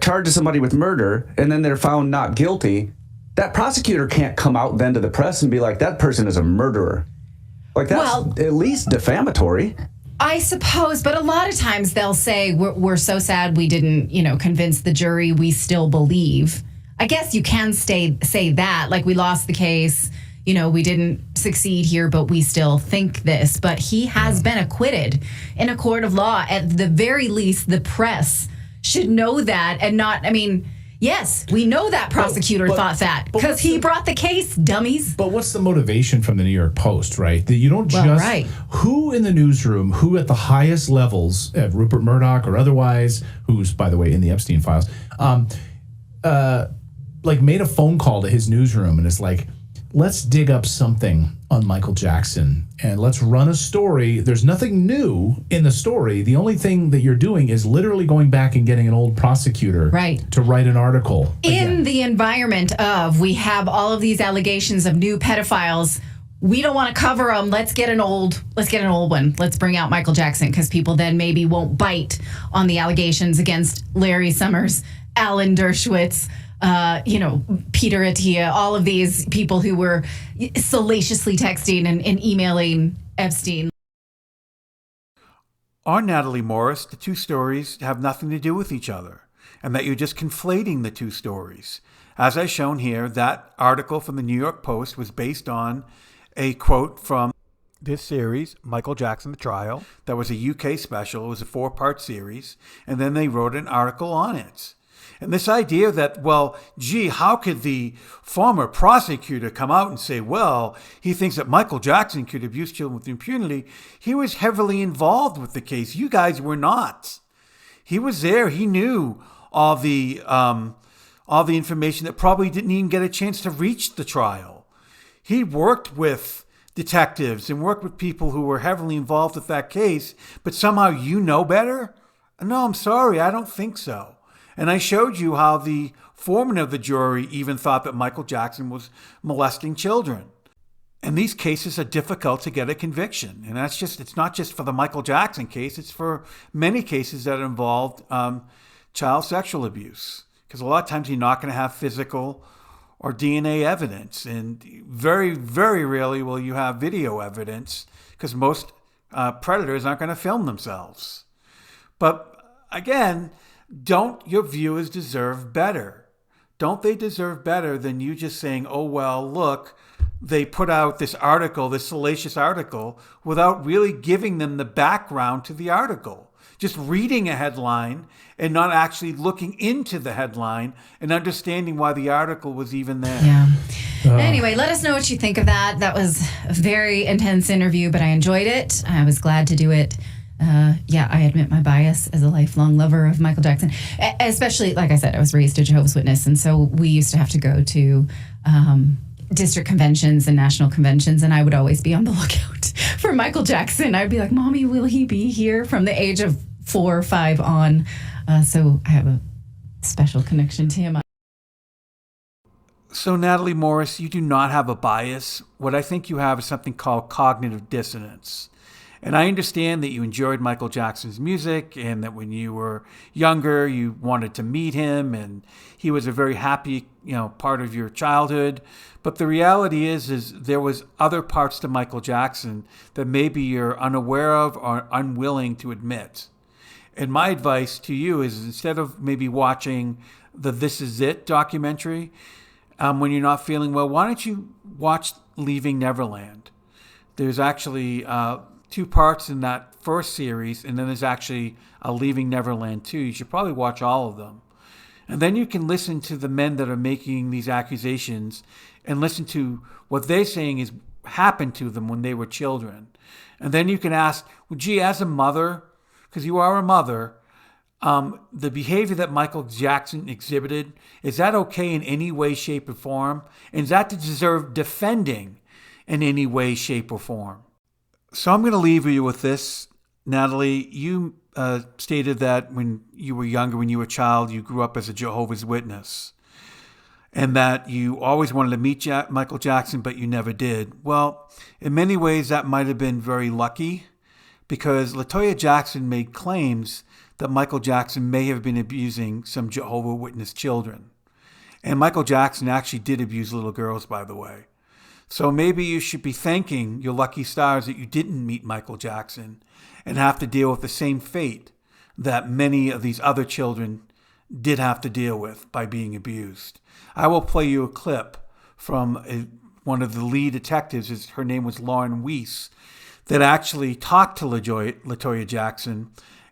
charges somebody with murder and then they're found not guilty, that prosecutor can't come out then to the press and be like, that person is a murderer. That's at least defamatory. I suppose, but a lot of times they'll say, we're so sad we didn't, convince the jury, we still believe. I guess you can say that, like, we lost the case, we didn't succeed here, but we still think this. But he has been acquitted in a court of law. At the very least, the press should know that and not, yes, we know that prosecutor thought that because he brought the case, dummies. But what's the motivation from the New York Post, right? That you don't who in the newsroom, who at the highest levels, Rupert Murdoch or otherwise, who's, by the way, in the Epstein files, made a phone call to his newsroom and is like, let's dig up something on Michael Jackson and let's run a story. There's nothing new in the story. The only thing that you're doing is literally going back and getting an old prosecutor to write an article. In the environment of, we have all of these allegations of new pedophiles. We don't want to cover them. Let's get an old one. Let's bring out Michael Jackson because people then maybe won't bite on the allegations against Larry Summers, Alan Dershowitz, Peter Attia, all of these people who were salaciously texting and emailing Epstein. On Natalie Morris, the two stories have nothing to do with each other, and that you're just conflating the two stories. As I've shown here, that article from the New York Post was based on a quote from this series, Michael Jackson, The Trial. That was a UK special. It was a 4-part series, and then they wrote an article on it. And this idea that, how could the former prosecutor come out and say, he thinks that Michael Jackson could abuse children with impunity. He was heavily involved with the case. You guys were not. He was there. He knew all the information that probably didn't even get a chance to reach the trial. He worked with detectives and worked with people who were heavily involved with that case, but somehow you know better? No, I'm sorry. I don't think so. And I showed you how the foreman of the jury even thought that Michael Jackson was molesting children. And these cases are difficult to get a conviction. And it's not just for the Michael Jackson case, it's for many cases that involved child sexual abuse. Because a lot of times you're not going to have physical or DNA evidence. And very, very rarely will you have video evidence, because most predators aren't going to film themselves. But again, don't your viewers deserve better? Don't they deserve better than you just saying, oh, well, look, they put out this article, this salacious article, without really giving them the background to the article. Just reading a headline and not actually looking into the headline and understanding why the article was even there. Yeah. Anyway, let us know what you think of that. That was a very intense interview, but I enjoyed it. I was glad to do it. I admit my bias as a lifelong lover of Michael Jackson, especially, like I said, I was raised a Jehovah's Witness. And so we used to have to go to district conventions and national conventions, and I would always be on the lookout for Michael Jackson. I'd be like, Mommy, will he be here? From the age of 4 or 5 on. So I have a special connection to him. So, Natalie Morris, you do not have a bias. What I think you have is something called cognitive dissonance. And I understand that you enjoyed Michael Jackson's music and that when you were younger, you wanted to meet him and he was a very happy, part of your childhood. But the reality is there was other parts to Michael Jackson that maybe you're unaware of or unwilling to admit. And my advice to you is, instead of maybe watching the This Is It documentary, when you're not feeling well, why don't you watch Leaving Neverland? There's actually 2 parts in that first series, and then there's actually a Leaving Neverland 2. You should probably watch all of them. And then you can listen to the men that are making these accusations and listen to what they're saying is happened to them when they were children. And then you can ask, well, gee, as a mother, because you are a mother, the behavior that Michael Jackson exhibited, is that okay in any way, shape, or form? And does that deserve defending in any way, shape, or form? So I'm going to leave you with this. Natalie, you stated that when you were younger, when you were a child, you grew up as a Jehovah's Witness, and that you always wanted to meet Michael Jackson, but you never did. Well, in many ways, that might have been very lucky, because LaToya Jackson made claims that Michael Jackson may have been abusing some Jehovah's Witness children. And Michael Jackson actually did abuse little girls, by the way. So maybe you should be thanking your lucky stars that you didn't meet Michael Jackson and have to deal with the same fate that many of these other children did have to deal with by being abused. I will play you a clip from one of the lead detectives. Her name was Lauren Weiss, that actually talked to LaToya Jackson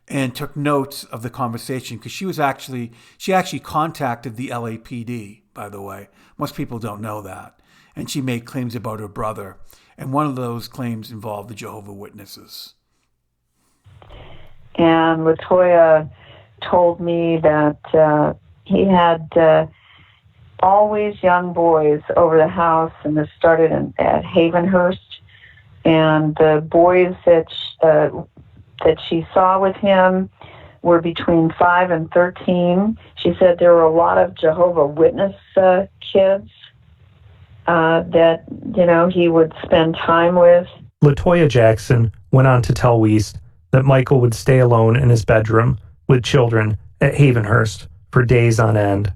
and took notes of the conversation, because she actually contacted the LAPD, by the way. Most people don't know that. And she made claims about her brother. And one of those claims involved the Jehovah's Witnesses. And LaToya told me that he had always young boys over the house, and this started at Havenhurst. And the boys that she saw with him were between 5 and 13. She said there were a lot of Jehovah's Witness kids that, he would spend time with. LaToya Jackson went on to tell Weiss that Michael would stay alone in his bedroom with children at Havenhurst for days on end,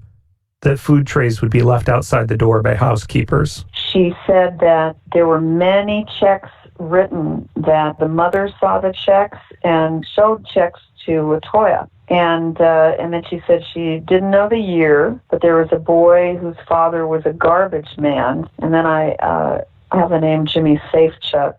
that food trays would be left outside the door by housekeepers. She said that there were many checks written, that the mother saw the checks and showed checks to LaToya. And then she said she didn't know the year, but there was a boy whose father was a garbage man. And then I have the name Jimmy Safechuck.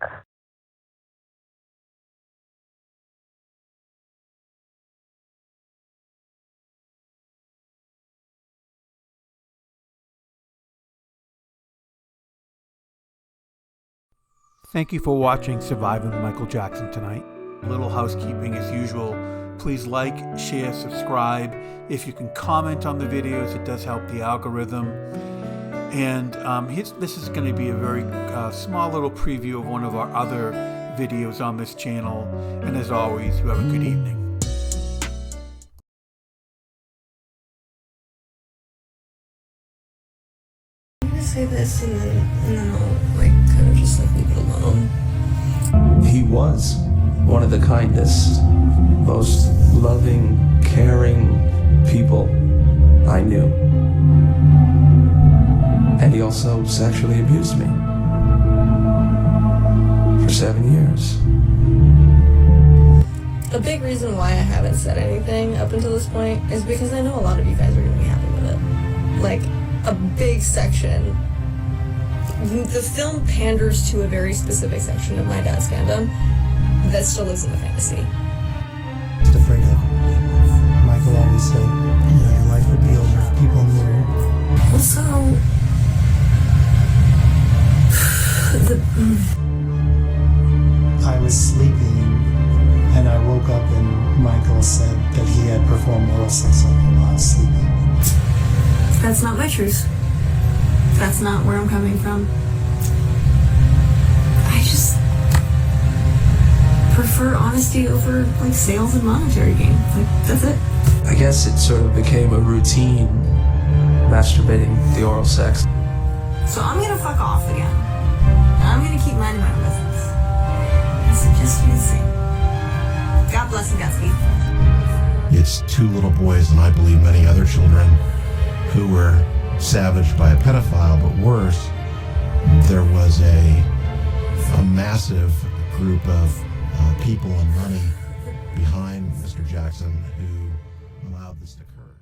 Thank you for watching Surviving Michael Jackson tonight. A little housekeeping as usual. Please like, share, subscribe. If you can comment on the videos, it does help the algorithm. And this is going to be a very small little preview of one of our other videos on this channel. And as always, you have a good evening. say this, and then I'll like kind of just like leave it alone. He was one of the kindest, most loving, caring people I knew. And he also sexually abused me for 7 years. A big reason why I haven't said anything up until this point is because I know a lot of you guys are going to be happy with it. Like, a big section. The film panders to a very specific section of my dad's fandom that still lives in the fantasy. Just afraid of. Michael always said, you know, your life would be over if people knew. Also, I was sleeping and I woke up and Michael said that he had performed oral sex on me while I was sleeping. that's not my truth. That's not where I'm coming from. I just prefer honesty over like sales and monetary gain. Like, that's it. I guess it sort of became a routine, masturbating, the oral sex. So I'm gonna fuck off again. I'm gonna keep minding my own business. I suggest you the same. God bless and Godspeed. It's two little boys, and I believe many other children, who were savaged by a pedophile, but worse, there was a massive group of people and money behind Mr. Jackson who allowed this to occur.